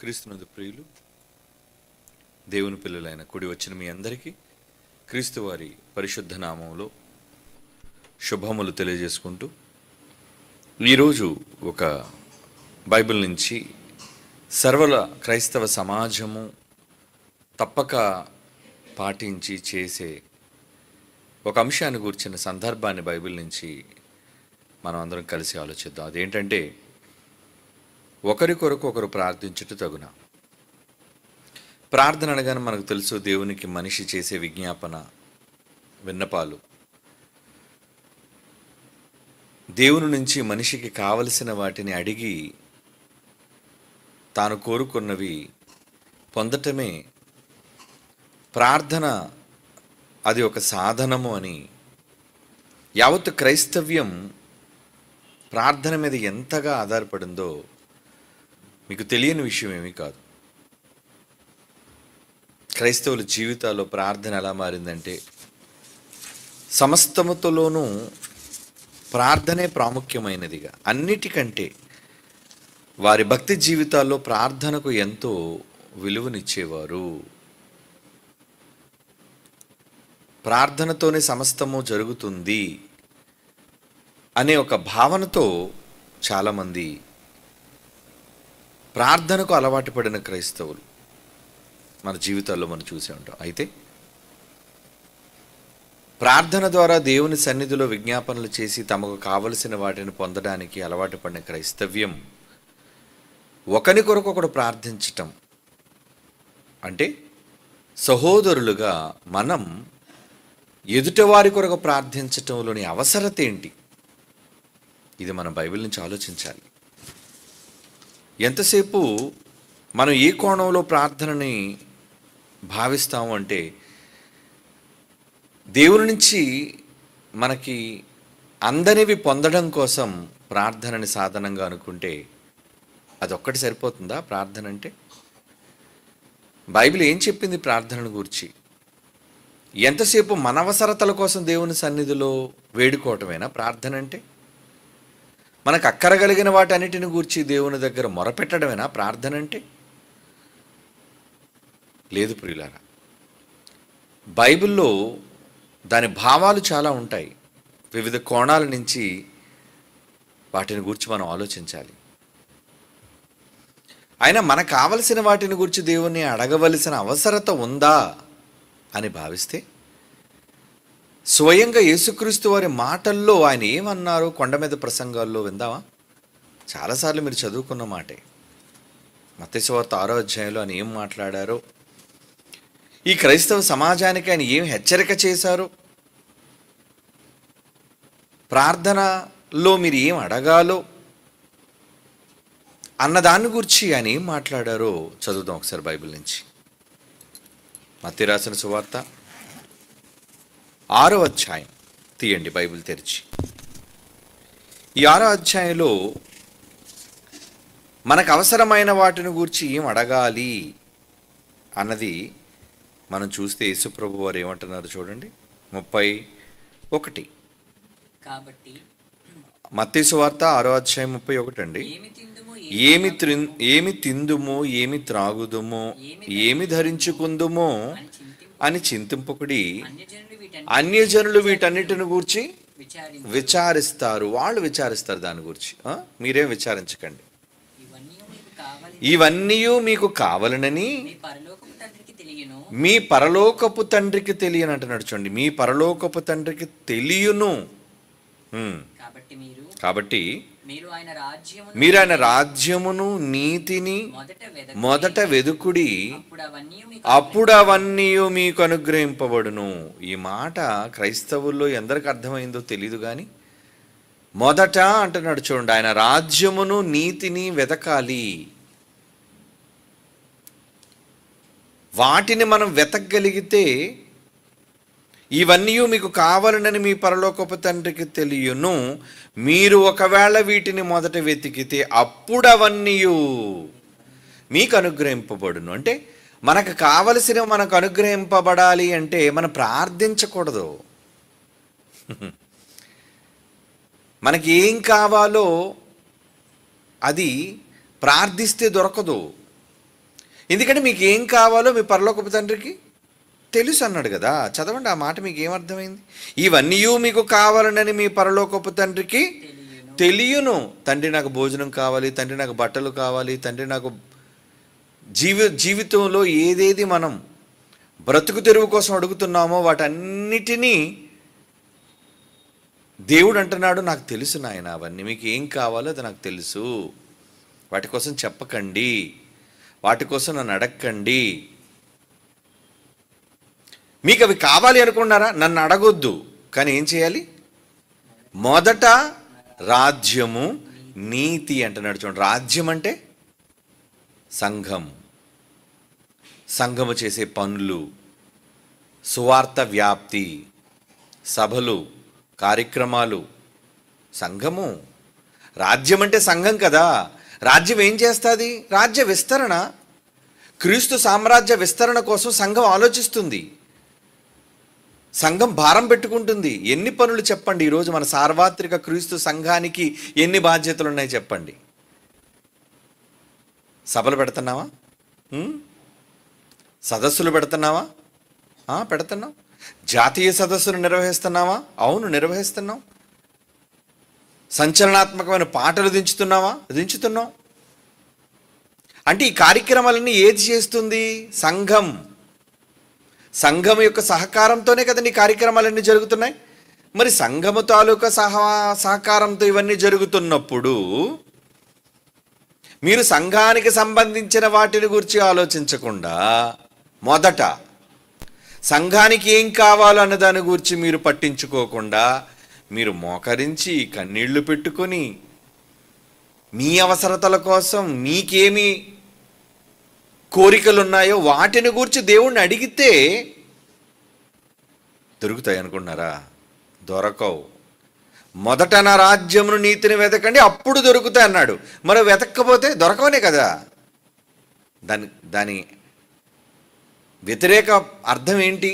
క్రీస్తునందు ప్రియులు, దేవుని పిల్లలైన కూడి వచ్చిన మీ అందరికీ క్రీస్తు వారి పరిశుద్ధ నామంలో శుభములు తెలియజేసుకుంటూ ఈరోజు ఒక బైబిల్ నుంచి సర్వల క్రైస్తవ సమాజము తప్పక పాటించి చేసే ఒక అంశాన్ని గురించిన సందర్భాన్ని బైబిల్ నుంచి మనం అందరం కలిసి ఆలోచిద్దాం. అదేంటంటే, ఒకరి కొరకు ఒకరు ప్రార్థించుట తగున. ప్రార్థన అనగానే మనకు తెలుసు, దేవునికి మనిషి చేసే విజ్ఞాపన, విన్నపాలు. దేవుని నుంచి మనిషికి కావలసిన వాటిని అడిగి తాను కోరుకున్నవి పొందటమే ప్రార్థన. అది ఒక సాధనము అని యావత్తు క్రైస్తవ్యం ప్రార్థన మీద ఎంతగా ఆధారపడిందో మీకు తెలియని విషయం ఏమీ కాదు. క్రైస్తవుల జీవితాల్లో ప్రార్థన ఎలా మారిందంటే, సమస్తముతోనూ ప్రార్థనే ప్రాముఖ్యమైనదిగా, అన్నిటికంటే వారి భక్తి జీవితాల్లో ప్రార్థనకు ఎంతో విలువనిచ్చేవారు. ప్రార్థనతోనే సమస్తము జరుగుతుంది అనే ఒక భావనతో చాలామంది ప్రార్థనకు అలవాటు పడిన క్రైస్తవులు మన జీవితాల్లో మనం చూసే ఉంటాం. అయితే ప్రార్థన ద్వారా దేవుని సన్నిధిలో విజ్ఞాపనలు చేసి తమకు కావలసిన వాటిని పొందడానికి అలవాటు పడిన క్రైస్తవ్యం ఒకరి కొరకు ఒకడు ప్రార్థించటం అంటే, సహోదరులుగా మనం ఎదుటివారి కొరకు ప్రార్థించటంలోని అవసరత ఏంటి? ఇది మనం బైబిల్ నుంచి ఆలోచించాలి. ఎంతసేపు మనం ఏ కోణంలో ప్రార్థనని భావిస్తాము అంటే, దేవుని నుంచి మనకి అందనివి పొందడం కోసం ప్రార్థనని సాధనంగా అనుకుంటే అదొక్కటి సరిపోతుందా ప్రార్థన అంటే? బైబిల్ ఏం చెప్పింది ప్రార్థనను గురించి? ఎంతసేపు మన అవసరతల కోసం దేవుని సన్నిధిలో వేడుకోవటమేనా ప్రార్థన అంటే? మనకు అక్కరగలిగిన వాటన్నిటిని గూర్చి దేవుని దగ్గర మొరపెట్టడమేనా ప్రార్థన అంటే? లేదు ప్రియులారా, బైబిల్లో దాని భావాలు చాలా ఉంటాయి. వివిధ కోణాల నుంచి వాటిని గురించి మనం ఆలోచించాలి. అయినా మనకు కావలసిన వాటిని గురించి దేవుణ్ణి అడగవలసిన అవసరత ఉందా అని భావిస్తే, స్వయంగా యేసుక్రీస్తు వారి మాటల్లో ఆయన ఏమన్నారో కొండ మీద ప్రసంగాల్లో విందామా? చాలాసార్లు మీరు చదువుకున్న మాటే. మత్తయి సువార్త 6వ అధ్యాయంలో ఆయన ఏం మాట్లాడారో, ఈ క్రైస్తవ సమాజానికి ఆయన ఏం హెచ్చరిక చేశారో, ప్రార్థనలో మీరు ఏం అడగాలో అన్నదాన్ని గురించి ఆయన ఏం మాట్లాడారో చదువుదాం ఒకసారి బైబిల్ నుంచి. మత్తయి రాసిన సువార్త 6వ అధ్యాయం తీయండి బైబిల్ తెరిచి. ఈ 6వ అధ్యాయంలో మనకు అవసరమైన వాటిని గురించి ఏం అడగాలి అన్నది మనం చూస్తే యేసుప్రభు వారు ఏమంటున్నారు చూడండి. 31 కాబట్టి మత్తయి సువార్త 6వ అధ్యాయం 31 అండి. ఏమి తిందుమో, ఏమి త్రాగుదుమో, ఏమి ధరించుకుందుమో అని చింతింపకుడి, అన్యజనులు వీటన్నిటిని గూర్చి విచారిస్తారు. వాళ్ళు విచారిస్తారు దాని గురించి. మీరేం విచారించకండి. ఇవన్నీ మీకు కావాలనని మీ పరలోకపు తండ్రికి తెలియను అంటున్నాడు. చూడండి, మీ పరలోకపు తండ్రికి తెలియను. కాబట్టి మీరు ఆయన రాజ్యమును నీతిని మొదట వెదుకుడి, అప్పుడు అవన్నీ మీకు అనుగ్రహింపబడును. ఈ మాట క్రైస్తవుల్లో ఎందరికి అర్థమైందో తెలియదు కానీ, మొదట అంటున్నాడు చూడండి, ఆయన రాజ్యమును నీతిని వెతకాలి. వాటిని మనం వెతకగలిగితే ఇవన్నీ మీకు కావాలనని మీ పరలోకపు తండ్రికి తెలియను. మీరు ఒకవేళ వీటిని మొదట వెతికితే అప్పుడు అవన్నీ మీకు అనుగ్రహింపబడును. అంటే మనకు కావలసినవి మనకు అనుగ్రహింపబడాలి అంటే మనం ప్రార్థించకూడదు. మనకి ఏం కావాలో అది ప్రార్థిస్తే దొరకదు. ఎందుకంటే మీకు ఏం కావాలో మీ పరలోకపు తండ్రికి తెలుసు అన్నాడు కదా. చదవండి ఆ మాట, మీకు ఏమర్థమైంది? ఇవన్నీ మీకు కావాలనని మీ పరలోకపు తండ్రికి తెలియను. తండ్రి నాకు భోజనం కావాలి, తండ్రి నాకు బట్టలు కావాలి, తండ్రి నాకు జీవితంలో ఏదేది మనం బ్రతుకు తెరువు కోసం అడుగుతున్నామో వాటన్నిటినీ దేవుడు అంటున్నాడు, నాకు తెలుసు నాయన, అవన్నీ మీకు ఏం కావాలో అది నాకు తెలుసు. వాటి కోసం చెప్పకండి, వాటి కోసం నన్ను అడగకండి. మీకు అవి కావాలి అనుకున్నారా, నన్ను అడగొద్దు. కానీ ఏం చేయాలి? మొదట రాజ్యము నీతి అంటున్నాడు. చూడండి, రాజ్యం అంటే సంఘం, సంఘము చేసే పనులు, సువార్త వ్యాప్తి, సభలు, కార్యక్రమాలు, సంఘము. రాజ్యం అంటే సంఘం కదా. రాజ్యం ఏం చేస్తుంది? రాజ్య విస్తరణ, క్రీస్తు సామ్రాజ్య విస్తరణ కోసం సంఘం ఆలోచిస్తుంది, సంఘం భారం పెట్టుకుంటుంది. ఎన్ని పనులు చెప్పండి ఈరోజు మన సార్వత్రిక క్రీస్తు సంఘానికి ఎన్ని బాధ్యతలు ఉన్నాయి చెప్పండి. సభలు పెడుతున్నావా? సదస్సులు పెడుతున్నావా? పెడుతున్నాం. జాతీయ సదస్సులు నిర్వహిస్తున్నావా? అవును, నిర్వహిస్తున్నాం. సంచలనాత్మకమైన పాటలు దించుతున్నావా? దించుతున్నాం. అంటే ఈ కార్యక్రమాలన్నీ ఏది చేస్తుంది? సంఘం. సంఘం యొక్క సహకారంతోనే కదండి ఈ కార్యక్రమాలన్నీ జరుగుతున్నాయి. మరి సంఘము తాలూకా సహకారంతో ఇవన్నీ జరుగుతున్నప్పుడు మీరు సంఘానికి సంబంధించిన వాటిని గురించి ఆలోచించకుండా మొదట సంఘానికి ఏం కావాలో అన్న దాని గురించి మీరు పట్టించుకోకుండా మీరు మోకరించి కన్నీళ్లు పెట్టుకొని మీ అవసరతల కోసం మీకేమి కోరికలు ఉన్నాయో వాటిని గురించి దేవుణ్ణి అడిగితే దొరుకుతాయి అనుకున్నారా? దొరకవు. మొదట నా రాజ్యమును నీతిని వెతకండి అప్పుడు దొరుకుతాయి అన్నాడు. మరి వెతక్కపోతే దొరకవనే కదా. దాని వ్యతిరేక అర్థం ఏంటి?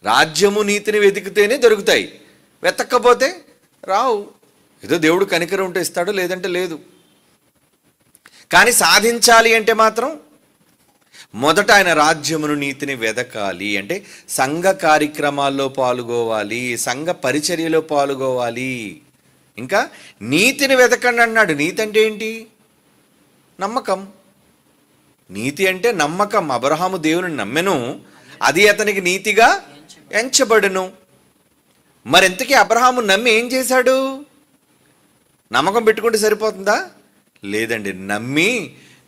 రాజ్యము నీతిని వెతికితేనే దొరుకుతాయి, వెతక్కపోతే రావు. ఏదో దేవుడు కనికరం ఉంటే ఇస్తాడు, లేదంటే లేదు. కానీ సాధించాలి అంటే మాత్రం మొదట ఆయన రాజ్యమును నీతిని వెదకాలి. అంటే సంఘ కార్యక్రమాల్లో పాల్గొవాలి, సంఘ పరిచర్యలో పాల్గొవాలి. ఇంకా నీతిని వెతకండి అన్నాడు. నీతి అంటే ఏంటి? నమ్మకం. నీతి అంటే నమ్మకం. అబ్రహాము దేవుని నమ్మెను, అది అతనికి నీతిగా ఎంచబడును. మరెంతకీ అబ్రహాము నమ్మి ఏం చేశాడు? నమ్మకం పెట్టుకుంటే సరిపోతుందా? లేదండి. నమ్మి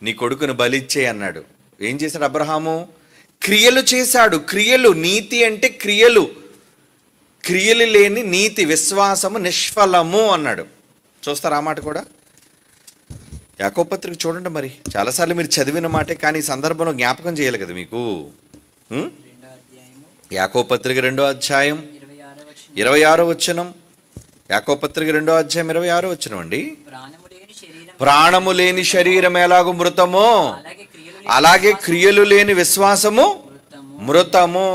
నీ కొడుకును బలిచ్చే అన్నాడు. ఏం చేశాడు అబ్రహాము? క్రియలు చేశాడు. క్రియలు. నీతి అంటే క్రియలు. క్రియలు లేని నీతి, విశ్వాసము నిష్ఫలము అన్నాడు. చూస్తారా ఆ మాట కూడా? యాకోబు పత్రిక చూడండి. మరి చాలాసార్లు మీరు చదివిన మాటే, కానీ ఈ సందర్భంలో జ్ఞాపకం చేయాలి కదా మీకు. యాకోబు పత్రిక 2వ అధ్యాయం 26వ వచనం. యాకోబు పత్రిక 2వ అధ్యాయం 26వ వచనం అండి. ప్రాణము లేని శరీరం ఎలాగో మృతమో అలాగే క్రియలు లేని విశ్వాసము మృతము.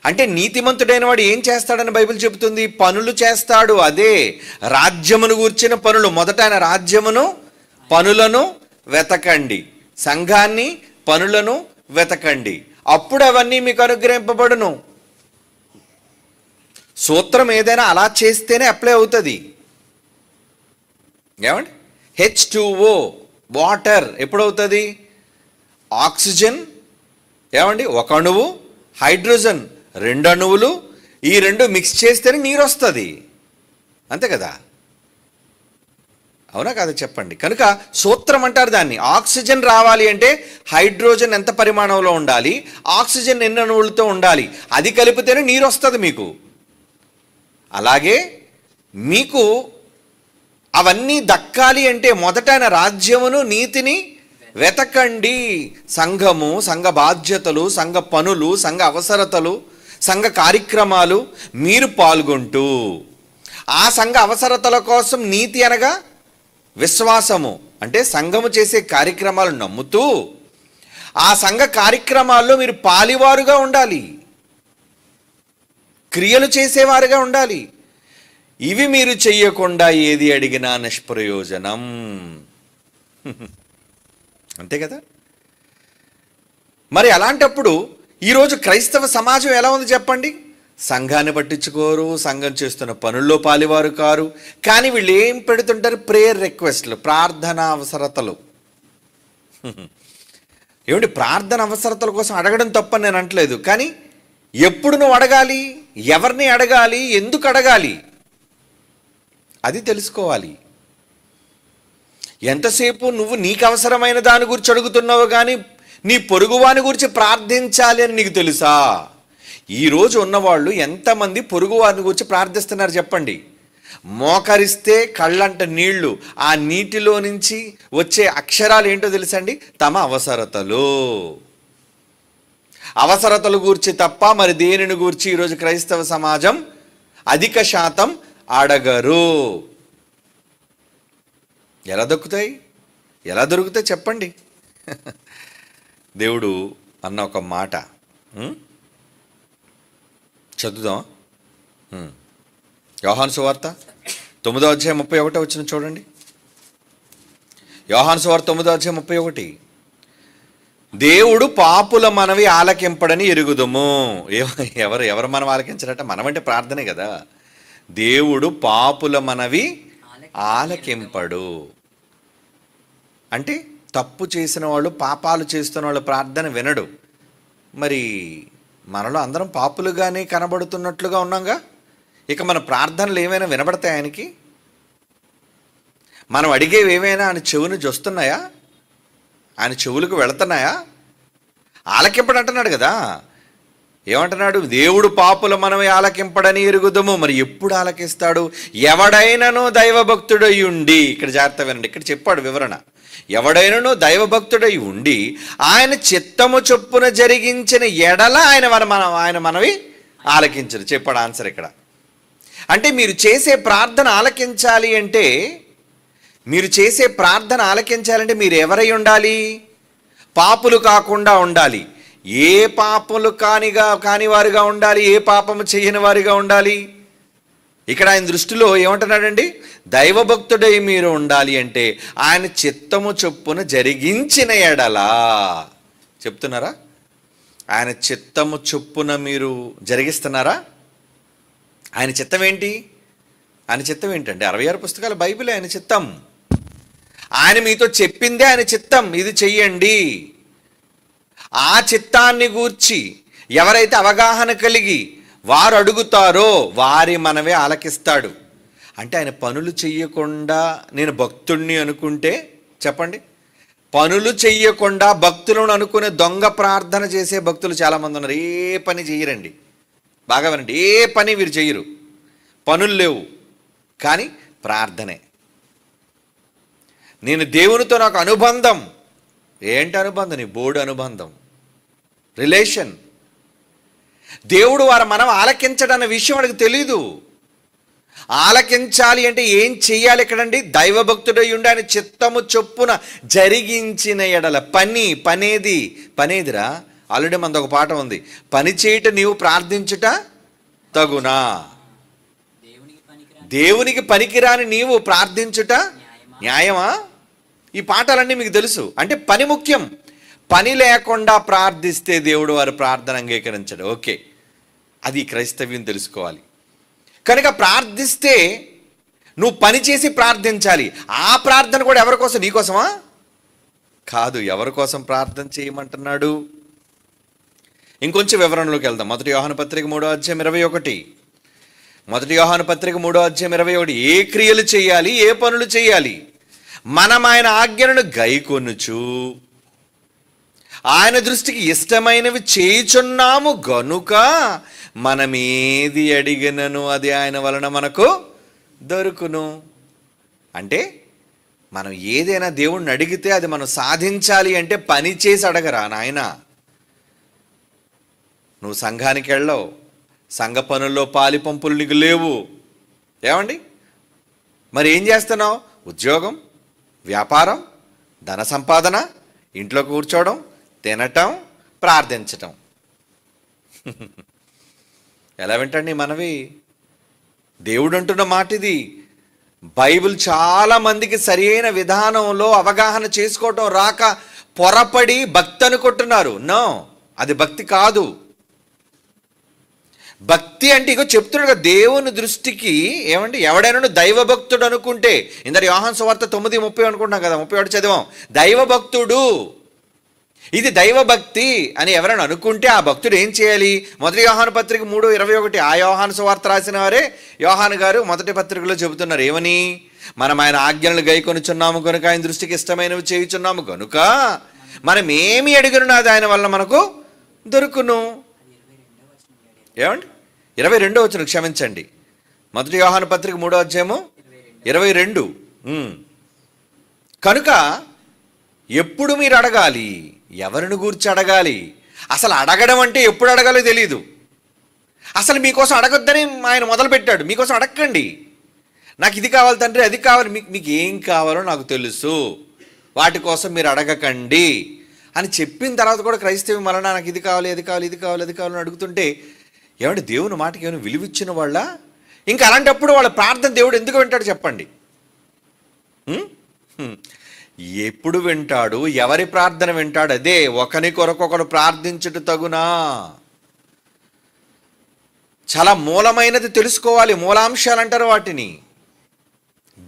అంటే నీతిమంతుడైన వాడు ఏం చేస్తాడని బైబిల్ చెబుతుంది? పనులు చేస్తాడు. అదే రాజ్యమును గూర్చిన పనులు. మొదట ఆయన రాజ్యమును, పనులను వెతకండి, సంఘాన్ని, పనులను వెతకండి, అప్పుడు అవన్నీ మీకు అనుగ్రహింపబడును. సూత్రం ఏదైనా అలా చేస్తేనే అప్లై అవుతుంది. ఏమండి? H2O water ఎప్పుడవుతుంది? ఆక్సిజన్ ఏమండి 1 అణువు, హైడ్రోజన్ 2 అణువులు, ఈ 2 మిక్స్ చేస్తేనే నీరు వస్తుంది. అంతే కదా? అవునా కాదా చెప్పండి? కనుక సూత్రం అంటారు దాన్ని. ఆక్సిజన్ రావాలి అంటే హైడ్రోజన్ ఎంత పరిమాణంలో ఉండాలి, ఆక్సిజన్ ఎన్ని అణువులతో ఉండాలి, అది కలిపితేనే నీరు వస్తుంది మీకు. అలాగే మీకు అవన్నీ దక్కాలి అంటే మొదట ఆయన రాజ్యమును, నీతిని వెతకండి. సంఘము, సంఘ బాధ్యతలు, సంఘ పనులు, సంఘ అవసరతలు, సంఘ కార్యక్రమాలు మీరు పాల్గొంటూ ఆ సంఘ అవసరతల కోసం నీతి అనగా విశ్వాసము అంటే సంఘము చేసే కార్యక్రమాలు నమ్ముతూ ఆ సంఘ కార్యక్రమాల్లో మీరు పాలివారుగా ఉండాలి, క్రియలు చేసేవారుగా ఉండాలి. ఇవి మీరు చెయ్యకుండా ఏది అడిగినా నిష్ప్రయోజనం. అంతే కదా. మరి అలాంటప్పుడు ఈరోజు క్రైస్తవ సమాజం ఎలా ఉంది చెప్పండి? సంఘాన్ని పట్టించుకోరు, సంఘం చేస్తున్న పనుల్లో పాలివారు కారు. కానీ వీళ్ళు ఏం పెడుతుంటారు? ప్రేయర్ రిక్వెస్ట్లు, ప్రార్థన అవసరతలు. ఏమిటి, ప్రార్థన అవసరతల కోసం అడగడం తప్పని నేను అంటలేదు, కానీ ఎప్పుడు నువ్వు అడగాలి, ఎవరిని అడగాలి, ఎందుకు అడగాలి, అది తెలుసుకోవాలి. ఎంతసేపు నువ్వు నీకు అవసరమైన దాని గురించి అడుగుతున్నావు కానీ నీ పొరుగువాని గురించి ప్రార్థించాలి అని నీకు తెలుసా? ఈరోజు ఉన్నవాళ్ళు ఎంతమంది పొరుగువారిని గురించి ప్రార్థిస్తున్నారు చెప్పండి? మోకరిస్తే కళ్ళంట నీళ్లు, ఆ నీటిలో నుంచి వచ్చే అక్షరాలు ఏంటో తెలుసండి? తమ అవసరతలు గూర్చి తప్ప మరి దేనిని గూర్చి ఈరోజు క్రైస్తవ సమాజం అధిక శాతం అడగరు. ఎలా దొరుకుతాయి చెప్పండి? దేవుడు అన్న ఒక మాట చదువుదాం. యోహాను సువార్త 9వ అధ్యాయం 31 వచ్చిన చూడండి. యోహాను సువార్త 9వ అధ్యాయం 31. దేవుడు పాపుల మనవి ఆలకింపడని ఎరుగుదుము. ఎవరు మనం ఆలకించారట? మనమంటే ప్రార్థనే కదా. దేవుడు పాపుల మనవి ఆలకింపడు అంటే తప్పు చేసిన వాళ్ళు, పాపాలు చేస్తున్న వాళ్ళు ప్రార్థన వినడు. మరి మనలో అందరం పాపులుగానే కనబడుతున్నట్లుగా ఉన్నాంగా. ఇక మన ప్రార్థనలు ఏమైనా వినబడతాయి ఆయనకి? మనం అడిగేవి ఏమైనా ఆయన చెవుని జొస్తున్నాయా? ఆయన చెవులకు వెళుతున్నాయా? ఆలకింపడు అంటున్నాడు కదా. ఏమంటున్నాడు? దేవుడు పాపుల మనమే ఆలకింపడని ఎరుగుదము. మరి ఎప్పుడు ఆలకిస్తాడు? ఎవడైనానో దైవభక్తుడై ఉండి, ఇక్కడ జాగ్రత్త వినండి, ఇక్కడ చెప్పాడు వివరణ. ఎవడైనానో దైవభక్తుడై ఉండి ఆయన చిత్తము చొప్పున జరిగించిన ఎడల ఆయన మనవి ఆలకించడు చెప్పాడు ఆన్సర్ ఇక్కడ. అంటే మీరు చేసే ప్రార్థన ఆలకించాలి అంటే మీరు ఎవరై ఉండాలి? పాపులు కాకుండా ఉండాలి. ఏ పాపములు కాని వారిగా ఉండాలి, ఏ పాపము చేయని వారిగా ఉండాలి. ఇక్కడ ఆయన దృష్టిలో ఏమంటున్నాడండి? దైవభక్తుడై మీరు ఉండాలి అంటే ఆయన చిత్తము చొప్పున జరిగించిన ఎడలా. చెప్తున్నారా? ఆయన చిత్తము చొప్పున మీరు జరిగిస్తున్నారా? ఆయన చిత్తం ఏంటి? ఆయన చిత్తం ఏంటంటే 66 పుస్తకాల బైబిల్ ఆయన చిత్తం. ఆయన మీతో చెప్పిందే ఆయన చిత్తం, ఇది చెయ్యండి. ఆ చిత్తాన్ని గూర్చి ఎవరైతే అవగాహన కలిగి వారు అడుగుతారో వారి మనవే ఆలకిస్తాడు. అంటే ఆయన పనులు చెయ్యకుండా నేను భక్తుణ్ణి అనుకుంటే చెప్పండి, పనులు చెయ్యకుండా భక్తులను అనుకునే దొంగ ప్రార్థన చేసే భక్తులు చాలామంది ఉన్నారు. ఏ పని చెయ్యరండి, బాగా వినండి, ఏ పని వీరు చెయ్యరు, పనులు లేవు కానీ ప్రార్థనే. నేను దేవునితో నాకు అనుబంధం. ఏంటి అనుబంధం? నీ బోర్డు అనుబంధం, రిలేషన్. దేవుడు వారు మనం ఆలకించడన్న విషయం వాడికి తెలీదు. ఆలకించాలి అంటే ఏం చెయ్యాలి ఇక్కడండి? దైవభక్తుడై ఉండి ఆయన చిత్తము చొప్పున జరిగించిన ఎడల. పనేదిరా. ఆల్రెడీ మనది ఒక పాట ఉంది, పని చేయట నీవు ప్రార్థించుట తగునా. దేవునికి పనికిరాని నీవు ప్రార్థించుట న్యాయమా? ఈ పాఠాలన్నీ మీకు తెలుసు. అంటే పని ముఖ్యం. పని లేకుండా ప్రార్థిస్తే దేవుడు వారి ప్రార్థన అంగీకరించడు. ఓకే, అది క్రైస్తవ్యం తెలుసుకోవాలి. కనుక ప్రార్థిస్తే నువ్వు పని చేసి ప్రార్థించాలి. ఆ ప్రార్థన కూడా ఎవరి కోసం? నీకోసమా? కాదు. ఎవరి కోసం ప్రార్థన చేయమంటున్నాడు? ఇంకొంచెం వివరణలోకి వెళ్దాం. 1 యోహాను పత్రిక 3వ అధ్యాయం 21. 1 యోహాను పత్రిక 3వ అధ్యాయం 21. ఏ క్రియలు చేయాలి, ఏ పనులు చేయాలి? మనం ఆయన ఆజ్ఞలను గైకొనుచు ఆయన దృష్టికి ఇష్టమైనవి చేయుచున్నాము గనుక మనమేది అడిగినను అది ఆయన వలన మనకు దొరుకును. అంటే మనం ఏదైనా దేవుణ్ణి అడిగితే అది మనం సాధించాలి అంటే పని చేసి అడగరా నాయన. నువ్వు సంఘానికి వెళ్ళవు, సంఘ పనుల్లో పాలి పంపులు నీకు లేవు. ఏమండి? మరి ఏం చేస్తున్నావు? ఉద్యోగం, వ్యాపారం, ధన సంపాదన, ఇంట్లో కూర్చోవడం, తినటం, ప్రార్థించటం. ఎలా వింటండి మనవి? దేవుడు అంటున్న మాట ఇది. బైబిల్ చాలా మందికి సరైన విధానంలో అవగాహన చేసుకోవటం రాక పొరపడి భక్తి అనుకుంటున్నారు. నో, అది భక్తి కాదు. భక్తి అంటే ఇగో చెప్తున్నాడు కదా, దేవుని దృష్టికి ఏమంటే ఎవడైనా దైవభక్తుడు అనుకుంటే, ఇందరు యోహాను సువార్త 9:30 అనుకుంటున్నాం కదా, 31 చదివాం. దైవభక్తుడు, ఇది దైవభక్తి అని ఎవరైనా అనుకుంటే ఆ భక్తుడు ఏం చేయాలి? మొదటి యోహాను పత్రిక 3:21, ఆ యోహాను సువార్త రాసిన వారే యోహాను గారు మొదటి పత్రికలో చెబుతున్నారు. ఏమని? మనం ఆయన ఆజ్ఞలను గైకొనుచున్నాము కనుక, ఆయన దృష్టికి ఇష్టమైనవి చేయుచున్నాము కనుక, మనం ఏమి అడిగినది ఆయన వల్ల మనకు దొరుకును. ఏమండి? 22వ వచనం, క్షమించండి, మొదటి యోహాను పత్రిక 3వ అధ్యాయము 22. కనుక ఎప్పుడు మీరు అడగాలి? ఎవరిని గూర్చి అడగాలి? అసలు అడగడం అంటే ఎప్పుడు అడగాలో తెలియదు. అసలు మీకోసం అడగొద్దని ఆయన మొదలుపెట్టాడు. మీకోసం అడగండి. నాకు ఇది కావాలి తండ్రి, అది కావాలి, మీకు ఏం కావాలో నాకు తెలుసు, వాటి కోసం మీరు అడగకండి అని చెప్పిన తర్వాత కూడా క్రైస్తవం వలన నాకు ఇది కావాలి, అది కావాలి, ఇది కావాలి, అది కావాలని అడుగుతుంటే, ఏమంటే దేవుని మాటకి ఏమైనా విలువిచ్చిన వాళ్ళ? ఇంకా అలాంటప్పుడు వాళ్ళ ప్రార్థన దేవుడు ఎందుకు వింటాడు చెప్పండి? ఎప్పుడు వింటాడు? ఎవరి ప్రార్థన వింటాడు? అదే, ఒకరి కొరకొకరు ప్రార్థించుట తగునా. చాలా మూలమైనది తెలుసుకోవాలి. మూలాంశాలు అంటారు వాటిని.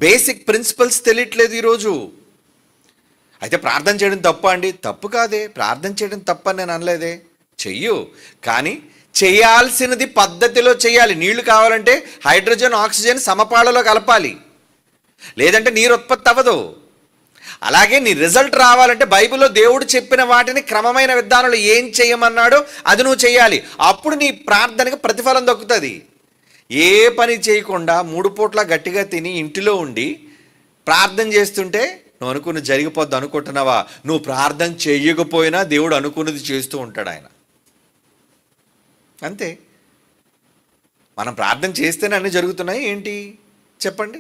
బేసిక్ ప్రిన్సిపల్స్ తెలియట్లేదు ఈరోజు. అయితే ప్రార్థన చేయడం తప్ప అండి? తప్పు కాదే, ప్రార్థన చేయడం తప్పని నేను అనలేదే. చెయ్యు, కానీ చేయాల్సినది పద్ధతిలో చేయాలి. నీళ్లు కావాలంటే హైడ్రోజన్ ఆక్సిజన్ సమపాళలో కలపాలి, లేదంటే నీరు ఉత్పత్తి అవ్వదు. అలాగే నీ రిజల్ట్ రావాలంటే బైబిల్లో దేవుడు చెప్పిన వాటిని క్రమమైన విధానంలో ఏం చేయమన్నాడో అది నువ్వు చేయాలి. అప్పుడు నీ ప్రార్థనకి ప్రతిఫలం దక్కుతుంది. ఏ పని చేయకుండా 3 పూట్ల గట్టిగా తిని ఇంటిలో ఉండి ప్రార్థన చేస్తుంటే నువ్వు అనుకున్నది జరిగిపోద్ది అనుకుంటున్నావా? నువ్వు ప్రార్థన చేయకపోయినా దేవుడు అనుకున్నది చేస్తూ ఉంటాడు ఆయన. అంతే. మనం ప్రార్థన చేస్తేనే అన్నీ జరుగుతున్నాయి ఏంటి చెప్పండి?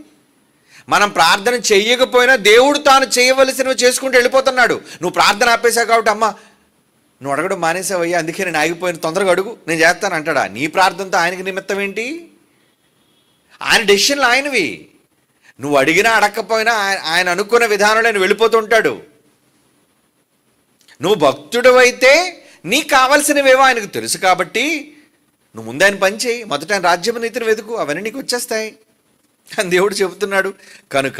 మనం ప్రార్థన చెయ్యకపోయినా దేవుడు తాను చేయవలసినవి చేసుకుంటూ వెళ్ళిపోతున్నాడు. నువ్వు ప్రార్థన ఆపేశావు కాబట్టి, అమ్మ నువ్వు అడగడం మానేసావయ్యా, అందుకే నేను ఆగిపోయిన, తొందరగా అడుగు నేను చేస్తాను అంటాడా? నీ ప్రార్థనతో ఆయనకి నిమిత్తం ఏంటి? ఆయన డెసిషన్లు ఆయనవి. నువ్వు అడిగినా అడగకపోయినా ఆయన అనుకున్న విధానంలో ఆయన వెళ్ళిపోతుంటాడు. నువ్వు భక్తుడు అయితే నీకు కావాల్సినవేవో ఆయనకు తెలుసు కాబట్టి నువ్వు ముందు ఆయన పని చేయి, మొదట ఆయన రాజ్యం నీతిని వెతుకు, అవన్నీ నీకు వచ్చేస్తాయి అని దేవుడు చెబుతున్నాడు. కనుక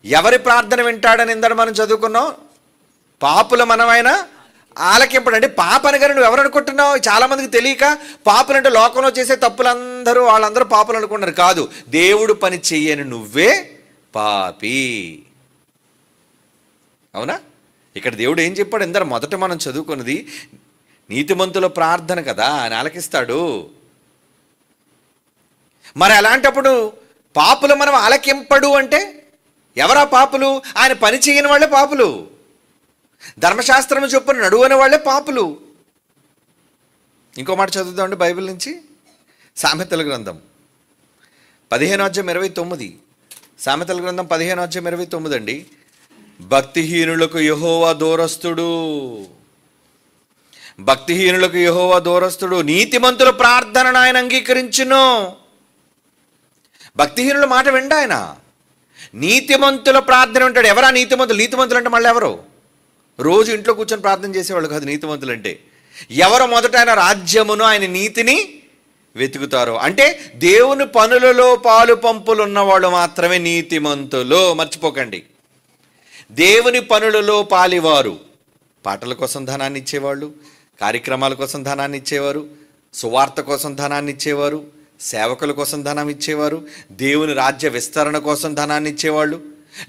ఎవరి ప్రార్థన వింటాడని ఇందరు మనం చదువుకున్నాం. పాపుల మనమైనా ఆలకింపడు. అంటే పాపని గారు నువ్వు ఎవరు అనుకుంటున్నావు? చాలామందికి తెలియక పాపులు అంటే లోకంలో చేసే తప్పులందరూ వాళ్ళందరూ పాపులు అనుకుంటున్నారు. కాదు, దేవుడు పని చెయ్యని నువ్వే పాపి. అవునా? ఇక్కడ దేవుడు ఏం చెప్పాడు? ఇందరు మొదట మనం చదువుకున్నది నీతిమంతుల ప్రార్థన కదా, ఆయన ఆలకిస్తాడు. మరి అలాంటప్పుడు పాపులు మనం ఆలకింపడు అంటే ఎవరా పాపులు? ఆయన పని చేయని వాళ్ళే పాపులు. ధర్మశాస్త్రం చొప్పున నడువని వాళ్ళే పాపులు. ఇంకో మాట చదువుతామండి బైబిల్ నుంచి. సామెతల గ్రంథం 15:29. సామెతల గ్రంథం 15:29 అండి. భక్తిహీనులకు యెహోవా దూరస్తుడు, భక్తిహీనులకు యెహోవా దూరస్తుడు, నీతిమంతుల ప్రార్థనను ఆయన అంగీకరించును. భక్తిహీనుల మాట విండు ఆయన, నీతిమంతుల ప్రార్థన వింటాడు. ఎవరా నీతిమంతులు? నీతిమంతులు అంటే మళ్ళీ ఎవరు? రోజు ఇంట్లో కూర్చొని ప్రార్థన చేసేవాళ్ళు కాదు నీతిమంతులు అంటే. ఎవరు మొదట ఆయన రాజ్యమును ఆయన నీతిని వెతుకుతారో, అంటే దేవుని పనులలో పాలు పంపులు ఉన్నవాళ్ళు మాత్రమే నీతిమంతులు. మర్చిపోకండి, దేవుని పనులలో పాలివారు పాటల కోసం ధనాన్ని ఇచ్చేవాళ్ళు, కార్యక్రమాల కోసం ధనాన్ని ఇచ్చేవారు, సువార్త కోసం ధనాన్ని ఇచ్చేవారు, సేవకుల కోసం ధనం ఇచ్చేవారు, దేవుని రాజ్య విస్తరణ కోసం ధనాన్ని ఇచ్చేవాళ్ళు,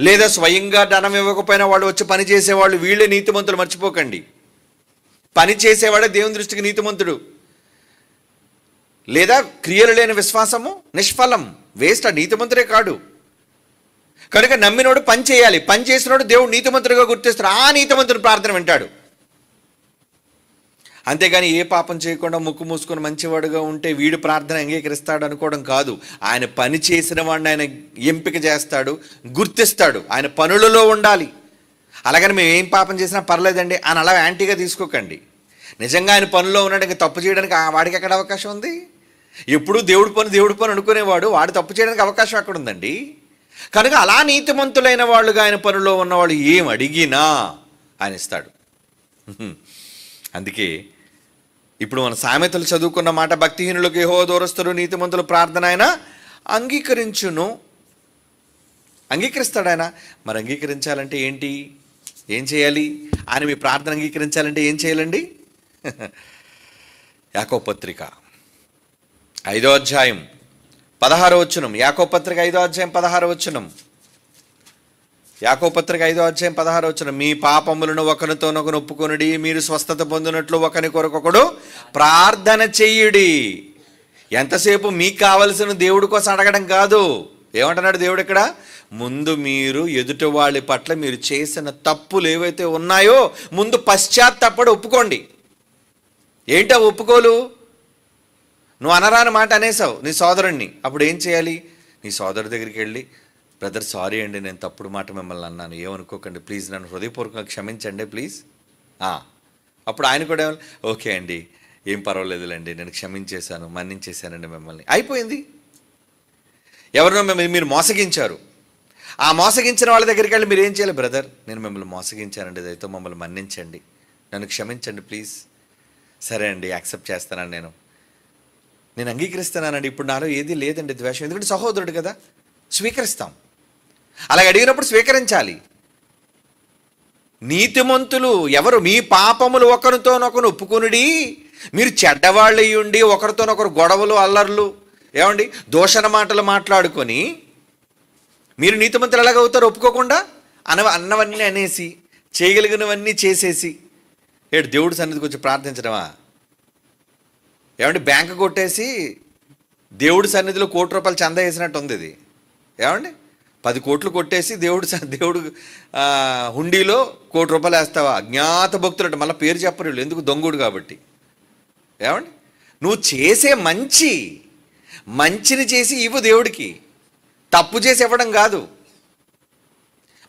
లేదా స్వయంగా ధనం ఇవ్వకపోయినా వాళ్ళు వచ్చి పని చేసేవాళ్ళు, వీళ్ళే నీతిమంతులు. మర్చిపోకండి, పని చేసేవాడే దేవుని దృష్టికి నీతిమంతుడు. లేదా క్రియలు లేని విశ్వాసము నిష్ఫలం, వేస్ట్, నీతిమంతుడే కాడు. కనుక నమ్మినోడు పని చేయాలి, పని చేసినోడు దేవుడు నీతిమంతుడిగా గుర్తిస్తాడు, ఆ నీతిమంతుడు ప్రార్థన వింటాడు. అంతేగాని ఏ పాపం చేయకుండా ముక్కు మూసుకొని మంచివాడుగా ఉంటే వీడు ప్రార్థన అంగీకరిస్తాడు అనుకోవడం కాదు. ఆయన పని చేసిన వాడిని ఆయన ఎంపిక చేస్తాడు, గుర్తిస్తాడు. ఆయన పనులలో ఉండాలి. అలాగని మేము ఏం పాపం చేసినా పర్లేదండి అని అలా యాంటీగా తీసుకోకండి. నిజంగా ఆయన పనిలో ఉన్నాడు, తప్పు చేయడానికి వాడికి ఎక్కడ అవకాశం ఉంది? ఎప్పుడు దేవుడి పని అనుకునేవాడు వాడు తప్పు చేయడానికి అవకాశం ఎక్కడ ఉందండి? కనుక అలా నీతిమంతులైన వాళ్ళుగా ఆయన పనిలో ఉన్నవాళ్ళు ఏం అడిగినా ఆయన ఇస్తాడు. అందుకే ఇప్పుడు మన సామెతలు చదువుకున్న మాట, భక్తిహీనులకు యెహోవా దూరస్తులు, నీతిమంతులు ప్రార్థన ఆయన అంగీకరించును. అంగీకరిస్తాడు ఆయన. మరి అంగీకరించాలంటే ఏంటి? ఏం చేయాలి? ఆయన మీ ప్రార్థన అంగీకరించాలంటే ఏం చేయాలండి? యాకోబు పత్రిక 5వ అధ్యాయం 16వ వచనం. యాకోబు పత్రిక 5వ అధ్యాయం 16వ వచనం. యాకోబు పత్రిక 5వ అధ్యాయం 16వ వచనం. మీ పాపములను ఒకరితోనొకరు ఒప్పుకొనుడి, మీరు స్వస్థత పొందినట్లు ఒకరి కొరకొకడు ప్రార్థన చెయ్యుడి. ఎంతసేపు మీకు కావలసిన దేవుడి కోసం అడగడం కాదు. ఏమంటున్నాడు దేవుడు ఇక్కడ? ముందు మీరు ఎదుటి వాళ్ళ పట్ల మీరు చేసిన తప్పులు ఏవైతే ఉన్నాయో ముందు పశ్చాత్తాపడి ఒప్పుకోండి. ఏంటో ఒప్పుకోలు? నువ్వు అనరాని మాట అనేసావు నీ సోదరుణ్ణి. అప్పుడు ఏం చేయాలి? నీ సోదరు దగ్గరికి వెళ్ళి, బ్రదర్ సారీ అండి, నేను తప్పుడు మాట మిమ్మల్ని అన్నాను, ఏమనుకోకండి ప్లీజ్, నన్ను హృదయపూర్వకంగా క్షమించండి ప్లీజ్. అప్పుడు ఆయన కూడా ఓకే అండి, ఏం పర్వాలేదులేండి, నేను క్షమించేశాను, మన్నించేశానండి మిమ్మల్ని. అయిపోయింది. ఎవరినో మీరు మోసగించారు. ఆ మోసగించిన వాళ్ళ దగ్గరికి వెళ్ళి మీరు ఏం చేయాలి? బ్రదర్, నేను మిమ్మల్ని మోసగించానండి, దయతో మమ్మల్ని మన్నించండి, నన్ను క్షమించండి ప్లీజ్. సరే అండి, యాక్సెప్ట్ చేస్తానండి, నేను అంగీకరిస్తున్నానండి, ఇప్పుడు నాలో ఏది లేదండి ద్వేషం, ఎందుకంటే సహోదరుడు కదా, స్వీకరిస్తాం. అలాగే అడిగినప్పుడు స్వీకరించాలి. నీతిమంతులు ఎవరు? మీ పాపములు ఒకరితోనొకరు ఒప్పుకొనుడి. మీరు చెడ్డవాళ్ళు అయ్యుండి ఒకరితోనొకరు గొడవలు అల్లర్లు, ఏమండి దూషణ మాటలు మాట్లాడుకొని మీరు నీతిమంతులు ఎలాగవుతారు? ఒప్పుకోకుండా అన్నవన్నీ అనేసి, చేయగలిగినవన్నీ చేసేసి దేవుడి సన్నిధికి వచ్చి ప్రార్థించడమా? ఏమండి బ్యాంకు కొట్టేసి దేవుడి సన్నిధిలో ₹1,00,00,000 చందా వేసినట్టు ఉంది ఇది. ఏమండి 10 కోట్లు కొట్టేసి దేవుడు హుండీలో ₹1,00,00,000 వేస్తావా? అజ్ఞాత భక్తులు అంటే, మళ్ళీ పేరు చెప్పరు వీళ్ళు, ఎందుకు? దొంగుడు కాబట్టి. ఏమండి నువ్వు చేసే మంచిని చేసి ఇవ్వు దేవుడికి, తప్పు చేసి ఇవ్వడం కాదు.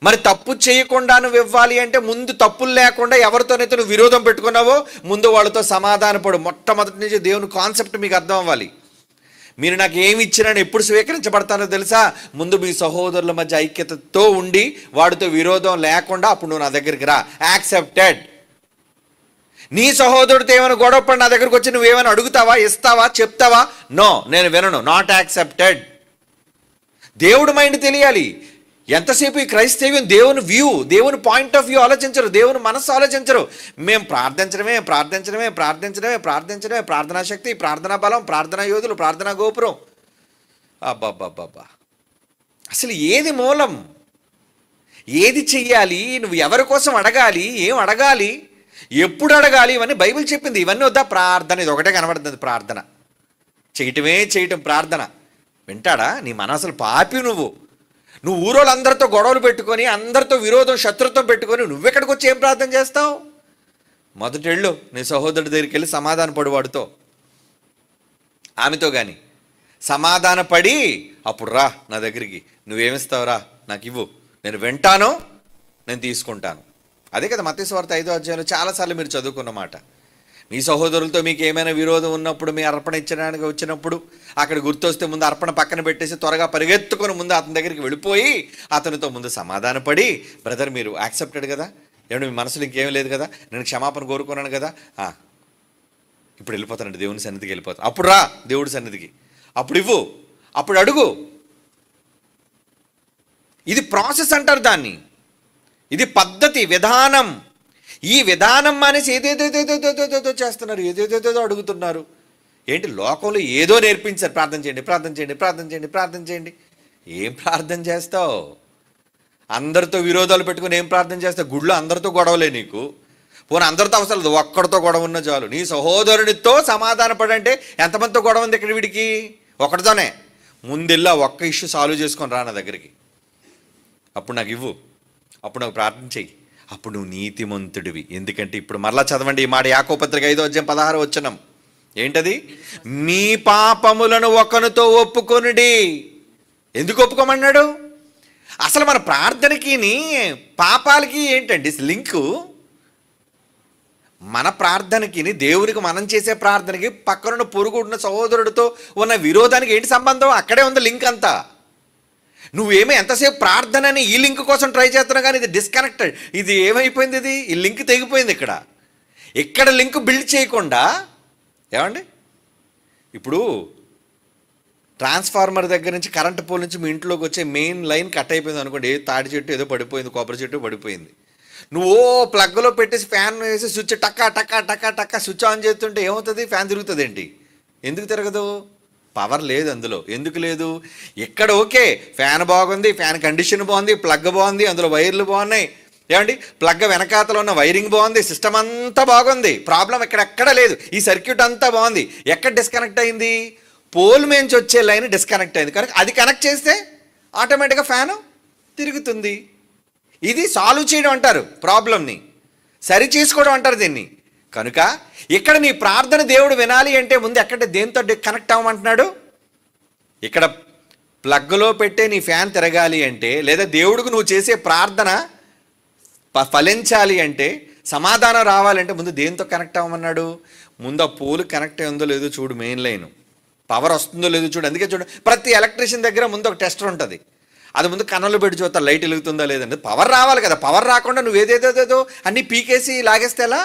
మరి తప్పు చేయకుండా నువ్వు ఇవ్వాలి అంటే ముందు తప్పులు లేకుండా ఎవరితోనైతే నువ్వు విరోధం పెట్టుకున్నావో ముందు వాళ్ళతో సమాధానపడు. మొట్టమొదటి నుంచి దేవుని కాన్సెప్ట్ మీకు అర్థం అవ్వాలి. మీరు నాకు ఏమి ఇచ్చినా ఎప్పుడు స్వీకరించబడతానో తెలుసా? ముందు మీ సహోదరుల మధ్య ఐక్యతతో ఉండి వాడితో విరోధం లేకుండా అప్పుడు నువ్వు నా దగ్గరికి రా. యాక్సెప్టెడ్. నీ సహోదరుడితో ఏమైనా గొడవపడి నా దగ్గరకు వచ్చి నువ్వేమైనా అడుగుతావా, ఇస్తావా, చెప్తావా? నో, నేను వినను. Not accepted. దేవుడి మైండ్ తెలియాలి. ఎంతసేపు ఈ క్రైస్తవ్యం దేవుని వ్యూ, దేవుని పాయింట్ ఆఫ్ వ్యూ ఆలోచించరు, దేవుని మనస్సు ఆలోచించరు. మేము ప్రార్థించడమే, ప్రార్థనా శక్తి, ప్రార్థనా బలం, ప్రార్థనా యోధులు, ప్రార్థనా గోపురం. అబ్బాబ్బాబ్బా, అసలు ఏది మూలం? ఏది చెయ్యాలి? నువ్వు ఎవరి కోసం అడగాలి? ఏం అడగాలి? ఎప్పుడు అడగాలి? ఇవన్నీ బైబిల్ చెప్పింది. ఇవన్నీ వద్దా? ప్రార్థన, ఇది ఒకటే కనబడుతుంది. ప్రార్థన చేయటం ప్రార్థన. వింటాడా? నీ మనసులు పాపి. నువ్వు ఊరోళ్ళందరితో గొడవలు పెట్టుకొని, అందరితో విరోధం, శత్రుత్వం పెట్టుకొని నువ్వెక్కడికి వచ్చి ఏం ప్రార్థన చేస్తావు? మొదటెళ్ళు నీ సహోదరుడి దగ్గరికి వెళ్ళి సమాధాన పడివాడుతో, ఆమెతో కానీ సమాధాన పడి అప్పుడు రా నా దగ్గరికి. నువ్వేమిస్తావురా? నాకు ఇవ్వు, నేను వింటాను, నేను తీసుకుంటాను. అదే కదా మత్తయి సువార్త 5వ అధ్యాయంలో చాలాసార్లు మీరు చదువుకున్న మాట. మీ సహోదరులతో మీకు ఏమైనా విరోధం ఉన్నప్పుడు, మీ అర్పణ ఇచ్చడానికి వచ్చినప్పుడు అక్కడ గుర్తొస్తే ముందు అర్పణ పక్కన పెట్టేసి త్వరగా పరిగెత్తుకొని ముందు అతని దగ్గరికి వెళ్ళిపోయి అతనితో ముందు సమాధానపడి, బ్రదర్ మీరు యాక్సెప్టెడ్ కదా, ఏమంటే మీ మనసులో ఇంకేం లేదు కదా, నేను క్షమాపణ కోరుకున్నాను కదా, ఇప్పుడు వెళ్ళిపోతానండి దేవుని సన్నిధికి వెళ్ళిపోతాను. అప్పుడు రా దేవుడి సన్నిధికి, అప్పుడు ఇవ్వు, అప్పుడు అడుగు. ఇది ప్రాసెస్ అంటారు దాన్ని. ఇది పద్ధతి, విధానం. ఈ విధానం మానేసి ఏదేదో చేస్తున్నారు, ఏదేదో అడుగుతున్నారు. ఏంటి? లోకంలో ఏదో నేర్పించారు, ప్రార్థన చేయండి. ఏం ప్రార్థన చేస్తావు? అందరితో విరోధాలు పెట్టుకుని ఏం ప్రార్థన చేస్తావు? గుళ్ళో అందరితో గొడవలే నీకు. పోనీ అందరితో అవసరం లేదు, ఒక్కడితో గొడవ ఉన్న చాలు. నీ సహోదరునితో సమాధాన పడంటే ఎంతమందితో గొడవ ఉంది ఇక్కడ వీడికి? ఒకటితోనే. ముందెల్లా ఒక్క ఇష్యూ సాల్వ్ చేసుకొని రా నా దగ్గరికి, అప్పుడు నాకు ఇవ్వు, అప్పుడు నాకు ప్రార్థన చెయ్యి, అప్పుడు నువ్వు నీతిమంతుడివి. ఎందుకంటే ఇప్పుడు మరలా చదవండి ఈ మాట, యాకోబు పత్రిక 5వ అధ్యాయం 16వ వచనం. ఏంటది? మీ పాపములను ఒకరితో ఒప్పుకొనుడి. ఎందుకు ఒప్పుకోమన్నాడు? అసలు మన ప్రార్థనకి పాపాలకి ఏంటండి లింకు? మన ప్రార్థనకి, దేవునికి మనం చేసే ప్రార్థనకి, పక్కనున్న పొరుగు ఉన్న సహోదరుడితో ఉన్న విరోధానికి ఏంటి సంబంధం? అక్కడే ఉంది లింక్ అంతా. నువ్వేమో ఎంతసేపు ప్రార్థనని ఈ లింక్ కోసం ట్రై చేస్తున్నావు, కానీ ఇది డిస్కనెక్టెడ్. ఇది ఏమైపోయింది? ఈ లింక్ తెగిపోయింది ఇక్కడ. ఇక్కడ లింక్ బిల్డ్ చేయకుండా ఏమండి, ఇప్పుడు ట్రాన్స్ఫార్మర్ దగ్గర నుంచి కరెంట్ పోల్ నుంచి మీ ఇంట్లోకి వచ్చే మెయిన్ లైన్ కట్ అయిపోయింది అనుకోండి, ఏ తాడి చెట్టు ఏదో పడిపోయింది, కొబ్బరి చెట్టు పడిపోయింది, నువ్వు ప్లగ్లో పెట్టేసి ఫ్యాన్ వేసి స్విచ్ టక్కా టక్కా టక్కా టక్కా స్విచ్ ఆన్ చేస్తుంటే ఏమవుతుంది? ఫ్యాన్ తిరుగుతుంది ఏంటి? ఎందుకు తిరగదు? పవర్ లేదు అందులో. ఎందుకు లేదు? ఎక్కడ ఓకే, ఫ్యాన్ బాగుంది, ఫ్యాన్ కండిషన్ బాగుంది, ప్లగ్ బాగుంది, అందులో వైర్లు బాగున్నాయి, ఏమండి ప్లగ్ వెనకాతలో ఉన్న వైరింగ్ బాగుంది, సిస్టమ్ అంతా బాగుంది, ప్రాబ్లం ఎక్కడెక్కడ లేదు, ఈ సర్క్యూట్ అంతా బాగుంది. ఎక్కడ డిస్కనెక్ట్ అయింది? పోల్ మేంచి వచ్చే లైన్ డిస్కనెక్ట్ అయింది కనుక అది కనెక్ట్ చేస్తే ఆటోమేటిక్గా ఫ్యాను తిరుగుతుంది. ఇది సాల్వ్ చేయడం అంటారు, ప్రాబ్లంని సరి చేసుకోవడం అంటారు దీన్ని. కనుక ఇక్కడ నీ ప్రార్థన దేవుడు వినాలి అంటే ముందు ఎక్కడ దేంతో కనెక్ట్ అవ్వమంటున్నాడు? ఇక్కడ ప్లగ్లో పెట్టే నీ ఫ్యాన్ తిరగాలి అంటే, లేదా దేవుడికి నువ్వు చేసే ప్రార్థన ఫలించాలి అంటే, సమాధానం రావాలంటే ముందు దేంతో కనెక్ట్ అవ్వమన్నాడు? ముందు ఆ పోలు కనెక్ట్ అయిందో లేదో చూడు, మెయిన్ లైన్ పవర్ వస్తుందో లేదో చూడు. అందుకే చూడు, ప్రతి ఎలక్ట్రీషియన్ దగ్గర ముందు ఒక టెస్టర్ ఉంటుంది, అది ముందు కన్నులు పెట్టి చూస్తా లైట్ వెలుగుతుందా లేదంటే. పవర్ రావాలి కదా, పవర్ రాకుండా నువ్వు ఏదేదో అన్నీ పీకేసి లాగేస్తే ఎలా?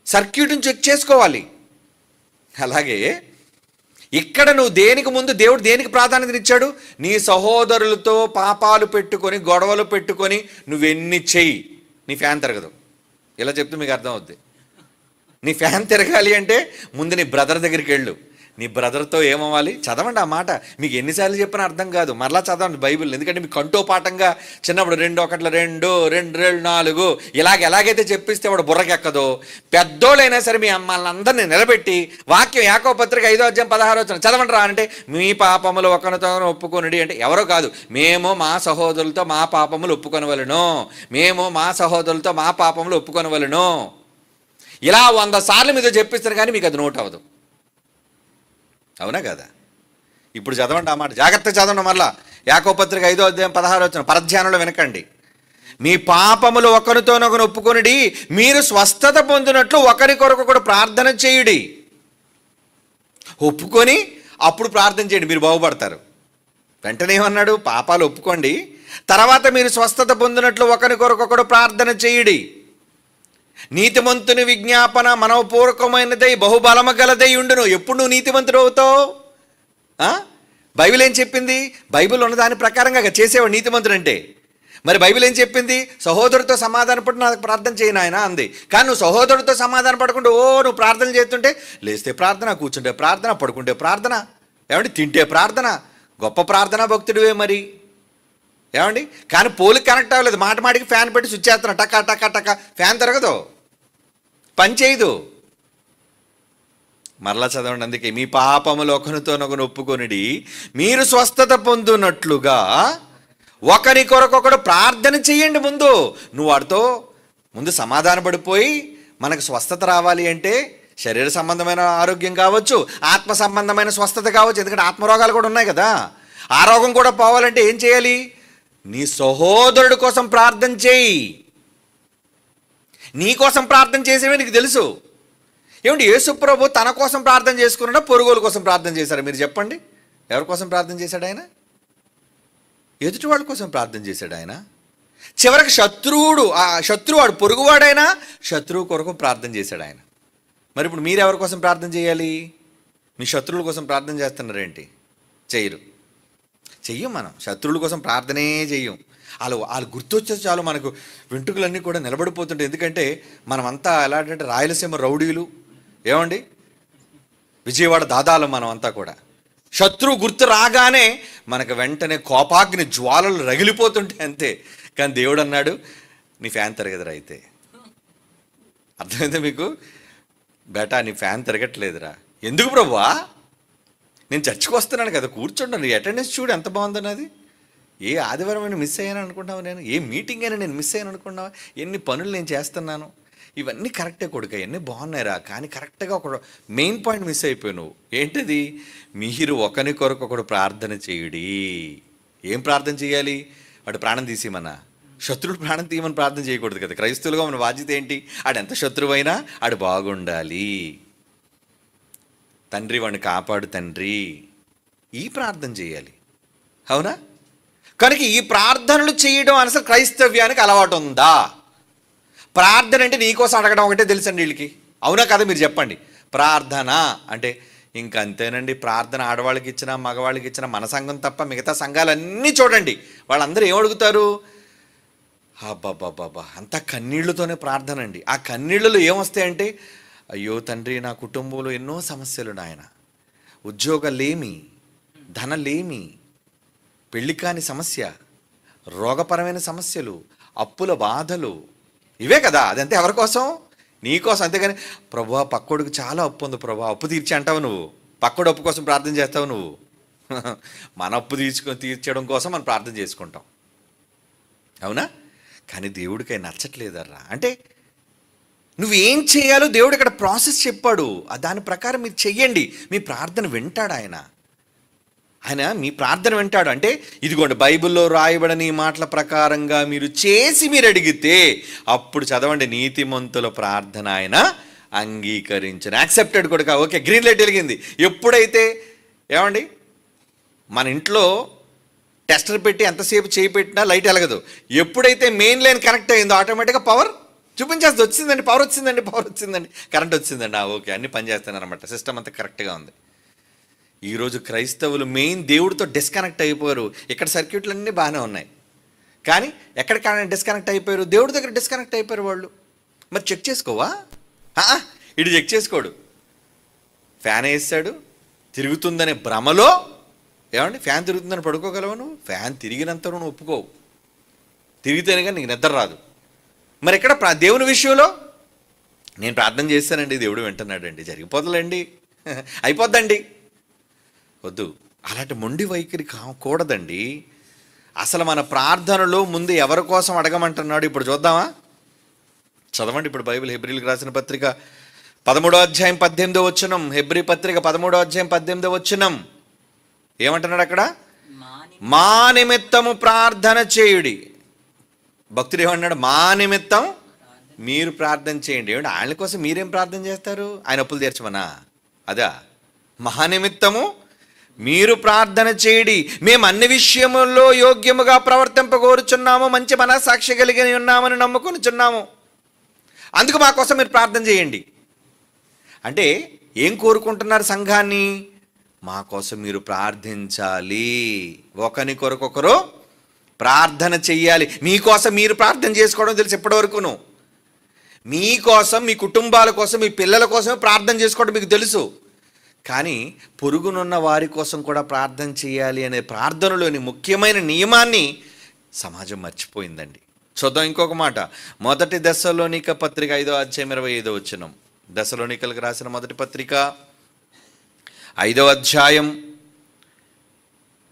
సర్క్యూట్ని చెక్ చేసుకోవాలి. అలాగే ఇక్కడ నువ్వు దేనికి ముందు దేవుడు దేనికి ప్రాధాన్యత ఇచ్చాడు? నీ సహోదరులతో పాపాలు పెట్టుకొని గొడవలు పెట్టుకొని నువ్వెన్ని చెయ్యి, నీ ఫ్యాన్ తిరగదు. ఇలా చెప్తే మీకు అర్థం అవుద్ది. నీ ఫ్యాన్ తిరగాలి అంటే ముందు నీ బ్రదర్ దగ్గరికి వెళ్ళు. నీ బ్రదర్తో ఏమవ్వాలి? చదవండి ఆ మాట. మీకు ఎన్నిసార్లు చెప్పినా అర్థం కాదు, మరలా చదవండి బైబిల్. ఎందుకంటే మీకు కంఠోపాఠంగా చిన్నప్పుడు 2 1 2 2 2 4 ఎలాగైతే చెప్పిస్తే వాడు బుర్రకెక్కదో, పెద్దోళ్ళైనా సరే మీ అమ్మాళ్ళందరినీ నిలబెట్టి వాక్యం యాకోబు పత్రిక 5వ అధ్యాయం 16వ వచనం చదవండి రా అంటే, మీ పాపములు ఒకరితో ఒప్పుకొనుడి అంటే ఎవరో కాదు, మేము మా సహోదరులతో మా పాపములు ఒప్పుకొనవలెను, మేము మా సహోదరులతో మా పాపములు ఒప్పుకొనవలెను. ఇలా 100 సార్లు మీతో చెప్పిస్తారు కానీ మీకు అది నోట్ అవ్వదు. అవునా కదా? ఇప్పుడు చదవండి ఆ మాట, జాగ్రత్తగా చదవండి. మళ్ళా యాకోబు పత్రిక 5వ అధ్యాయం 16వ వచనం పరధ్యానంలో వినకండి. మీ పాపములు ఒకరితోనొకరు ఒప్పుకొనుడి, మీరు స్వస్థత పొందినట్లు ఒకరి కొరకు కూడా ప్రార్థన చేయుడి. ఒప్పుకొని అప్పుడు ప్రార్థన చేయండి, మీరు బాగుపడతారు. వెంటనే ఏమన్నాడు? పాపాలు ఒప్పుకోండి, తర్వాత మీరు స్వస్థత పొందినట్లు ఒకరి కొరకు కూడా ప్రార్థన చేయుడి. నీతిమంతుని విజ్ఞాపన మనోపూర్వకమైనదై బహుబలము గలదై ఉండును. ఎప్పుడు నువ్వు నీతిమంతుడు అవుతావు? బైబిల్ ఏం చెప్పింది? బైబిల్ ఉన్న దాని ప్రకారంగా చేసేవాడు నీతిమంతుడు అంటే. మరి బైబిల్ ఏం చెప్పింది? సహోదరుడితో సమాధాన పడి నాకు ప్రార్థన చేయను ఆయన అంది. కానీ నువ్వు సహోదరుడితో సమాధాన పడకుండా నువ్వు ప్రార్థన చేస్తుంటే, లేస్తే ప్రార్థన, కూర్చుంటే ప్రార్థన, పడుకుంటే ప్రార్థన, ఏమండి తింటే ప్రార్థన, గొప్ప ప్రార్థనా భక్తుడివే మరి, ఏమండి. కానీ పోలికి కనెక్ట్ అవ్వలేదు, మాటికి ఫ్యాన్ పెట్టి స్విచ్ చేస్తున్నా, టకా టకా టకా, ఫ్యాన్ తిరగదు, పని చేయదు. మరలా చదవండి. అందుకే మీ పాపములు ఒకరితోనొకరు ఒప్పుకొనిడి, మీరు స్వస్థత పొందునట్లుగా ఒకరి కొరకొకడు ప్రార్థన చేయండి. ముందు నువ్వు వాడితో ముందు సమాధాన పడిపోయి, మనకు స్వస్థత రావాలి అంటే శరీర సంబంధమైన ఆరోగ్యం కావచ్చు, ఆత్మ సంబంధమైన స్వస్థత కావచ్చు. ఎందుకంటే ఆత్మరోగాలు కూడా ఉన్నాయి కదా. ఆ రోగం కూడా పోవాలంటే ఏం చేయాలి? నీ సహోదరుడి కోసం ప్రార్థన చేయి. నీ కోసం ప్రార్థన చేసేవే నీకు తెలుసు. ఏమంటే యేసు ప్రభు తన కోసం ప్రార్థన చేసుకున్నాడా, పొరుగుల కోసం ప్రార్థన చేశారా? మీరు చెప్పండి. ఎవరి కోసం ప్రార్థన చేశాడు ఆయన? ఎదుటి వాళ్ళ కోసం ప్రార్థన చేశాడు ఆయన. చివరికి శత్రువు వాడు పొరుగువాడైనా శత్రువు కొరకు ప్రార్థన చేశాడు ఆయన. మరి ఇప్పుడు మీరు ఎవరి కోసం ప్రార్థన చేయాలి? మీ శత్రువుల కోసం ప్రార్థన చేస్తున్నారేంటి? చెయ్యం. మనం శత్రువుల కోసం ప్రార్థనే చెయ్యం. వాళ్ళు గుర్తొచ్చే చాలు మనకు వెంట్రుకలన్నీ కూడా నిలబడిపోతుంటాయి. ఎందుకంటే మనమంతా ఎలాంటి రాయలసీమ రౌడీలు, ఏమండి విజయవాడ దాదాలు మనం అంతా కూడా. శత్రువు గుర్తు రాగానే మనకు వెంటనే కోపాగ్ని జ్వాలలు రగిలిపోతుంటాయి అంతే. కానీ దేవుడు అన్నాడు, నీ ఫ్యాన్ తిరగదురా. అయితే అర్థమైందా మీకు? బేటా నీ ఫ్యాన్ తిరగట్లేదురా. ఎందుకు ప్రభువా? నేను చర్చికి వస్తున్నాను కదా, కూర్చోండి, నీ అటెండెన్స్ చూడు ఎంత బాగుందన్నది. ఏ ఆదివారం అయినా మిస్ అయ్యాను అనుకుంటున్నావు? నేను ఏ మీటింగ్ అయినా నేను మిస్ అయ్యాను అనుకుంటున్నావా? ఎన్ని పనులు నేను చేస్తున్నాను, ఇవన్నీ కరెక్టే కొడుక, ఇవన్నీ బాగున్నాయిరా. కానీ కరెక్ట్గా ఒక మెయిన్ పాయింట్ మిస్ అయిపోయావు నువ్వు. ఏంటిది? మీరు ఒకరి కొరకు ఒకడు ప్రార్థన చేయుడి. ఏం ప్రార్థన చేయాలి? వాడు ప్రాణం తీసేమన్నా, శత్రువుడు ప్రాణం తీయమని ప్రార్థన చేయకూడదు కదా. క్రైస్తవులుగా మన బాధ్యత ఏంటి? ఆడెంత శత్రువైనా ఆడు బాగుండాలి. తండ్రి వాడిని కాపాడు తండ్రి, ఈ ప్రార్థన చేయాలి. అవునా? కనుక ఈ ప్రార్థనలు చేయడం అసలు క్రైస్తవ్యానికి అలవాటు ఉందా? ప్రార్థన అంటే నీకోసం అడగడం ఒకటే తెలుసండి వీళ్ళకి. అవునా కదా మీరు చెప్పండి. ప్రార్థన అంటే ఇంక అంతేనండి. ప్రార్థన ఆడవాళ్ళకి ఇచ్చినా మగవాళ్ళకి ఇచ్చినా మన సంఘం తప్ప మిగతా సంఘాలన్నీ చూడండి, వాళ్ళందరూ ఏం అడుగుతారు? అబ్బాబ్బాబ్బా అంతా కన్నీళ్లతోనే ప్రార్థన అండి. ఆ కన్నీళ్ళలో ఏమొస్తాయంటే, అయ్యో తండ్రి నా కుటుంబంలో ఎన్నో సమస్యలు నాయన, ఉద్యోగాలేమి, ధనలేమి, పెళ్లి కాని సమస్య, రోగపరమైన సమస్యలు, అప్పుల బాధలు, ఇవే కదా. అదంతే ఎవరి కోసం? నీకోసం. అంతేగాని ప్రభువా పక్కోడికి చాలా అప్పు ఉంది ప్రభువా, అప్పు తీర్చి అంటావు నువ్వు. పక్కోడు అప్పు కోసం ప్రార్థన చేస్తావు నువ్వు. మన అప్పు తీర్చడం కోసం మనం ప్రార్థన చేసుకుంటాం, అవునా? కానీ దేవుడికి నచ్చట్లేదర్రా. అంటే నువ్వేం చేయాలో దేవుడు ఇక్కడ ప్రాసెస్ చెప్పాడు, దాని ప్రకారం మీరు చెయ్యండి. మీ ప్రార్థన వింటాడు ఆయన. ఆయన మీ ప్రార్థన వింటాడు. అంటే ఇదిగోండి బైబిల్లో రాయబడని ఈ మాటల ప్రకారంగా మీరు చేసి మీరు అడిగితే అప్పుడు చదవండి, నీతిమంతుల ప్రార్థన ఆయన అంగీకరించను. యాక్సెప్టెడ్ కూడా. ఓకే, గ్రీన్ లైట్ వెలిగింది. ఎప్పుడైతే ఏమండి మన ఇంట్లో టెస్టర్ పెట్టి ఎంతసేపు చేయి పెట్టినా లైట్ వెలగదు. ఎప్పుడైతే మెయిన్ లైన్ కనెక్ట్ అయిందో ఆటోమేటిక్గా పవర్ చూపించేస్తుంది. వచ్చిందండి, పవర్ వచ్చిందండి, పవర్ వచ్చిందండి, కరెంట్ వచ్చిందండి. ఓకే, అన్నీ పనిచేస్తానన్నమాట, సిస్టమ్ అంతా కరెక్ట్గా ఉంది. ఈరోజు క్రైస్తవులు మెయిన్ దేవుడితో డిస్కనెక్ట్ అయిపోయారు. ఇక్కడ సర్క్యూట్లు అన్నీ బాగానే ఉన్నాయి, కానీ ఎక్కడ డిస్కనెక్ట్ అయిపోయారు? దేవుడి దగ్గర డిస్కనెక్ట్ అయిపోయారు వాళ్ళు. మరి చెక్ చేసుకోవా? ఇటు చెక్ చేసుకోడు. ఫ్యాన్ వేస్తాడు, తిరుగుతుందనే భ్రమలో ఏమండి ఫ్యాన్ తిరుగుతుందని పడుకోగలవు నువ్వు? ఫ్యాన్ తిరిగినంత నువ్వు ఒప్పుకోవు, తిరిగితేనే కానీ నీకు నిద్ర రాదు. మరి ఇక్కడ దేవుని విషయంలో నేను ప్రార్థన చేస్తానండి, దేవుడు వింటున్నాడండి, జరిగిపోతుందండి, అయిపోద్దండి. వద్దు, అలాంటి మొండి వైఖరి కాకూడదండి. అసలు మన ప్రార్థనలో ముందు ఎవరి కోసం అడగమంటున్నాడు ఇప్పుడు చూద్దామా? చదవండి ఇప్పుడు బైబిల్. హెబ్రీలకు రాసిన పత్రిక 13వ అధ్యాయం 18వ వచనం. హెబ్రీ పత్రిక 13వ అధ్యాయం 18వ వచనం ఏమంటున్నాడు అక్కడ? మా నిమిత్తము ప్రార్థన చేయుడి. భక్తుడు ఏమన్నాడు? మా నిమిత్తం మీరు ప్రార్థన చేయండి. ఏమంటే ఆయన కోసం మీరేం ప్రార్థన చేస్తారు? ఆయన అప్పులు తీర్చమనా? అదా? మా నిమిత్తము మీరు ప్రార్థన చేయడి, మేము అన్ని విషయముల్లో యోగ్యముగా ప్రవర్తింపగోరుచున్నాము, మంచి మనస్సాక్షి కలిగి ఉన్నామని నమ్ముకొనిచున్నాము, అందుకు మా కోసం మీరు ప్రార్థన చేయండి. అంటే ఏం కోరుకుంటున్నారు సంఘాన్ని? మా కోసం మీరు ప్రార్థించాలి, ఒకని కొరకొకరు ప్రార్థన చెయ్యాలి. మీకోసం మీరు ప్రార్థన చేసుకోవడం తెలుసు ఇప్పటివరకును. మీకోసం, మీ కుటుంబాల కోసం, మీ పిల్లల కోసం ప్రార్థన చేసుకోవడం మీకు తెలుసు. కానీ పొరుగునున్న వారి కోసం కూడా ప్రార్థన చేయాలి అనే ప్రార్థనలోని ముఖ్యమైన నియమాన్ని సమాజం మర్చిపోయిందండి. చూద్దాం ఇంకొక మాట. మొదటి దశలోనిక పత్రిక 5వ అధ్యాయం 25వ వచనం. దశలోనికలకు రాసిన మొదటి పత్రిక 5వ అధ్యాయం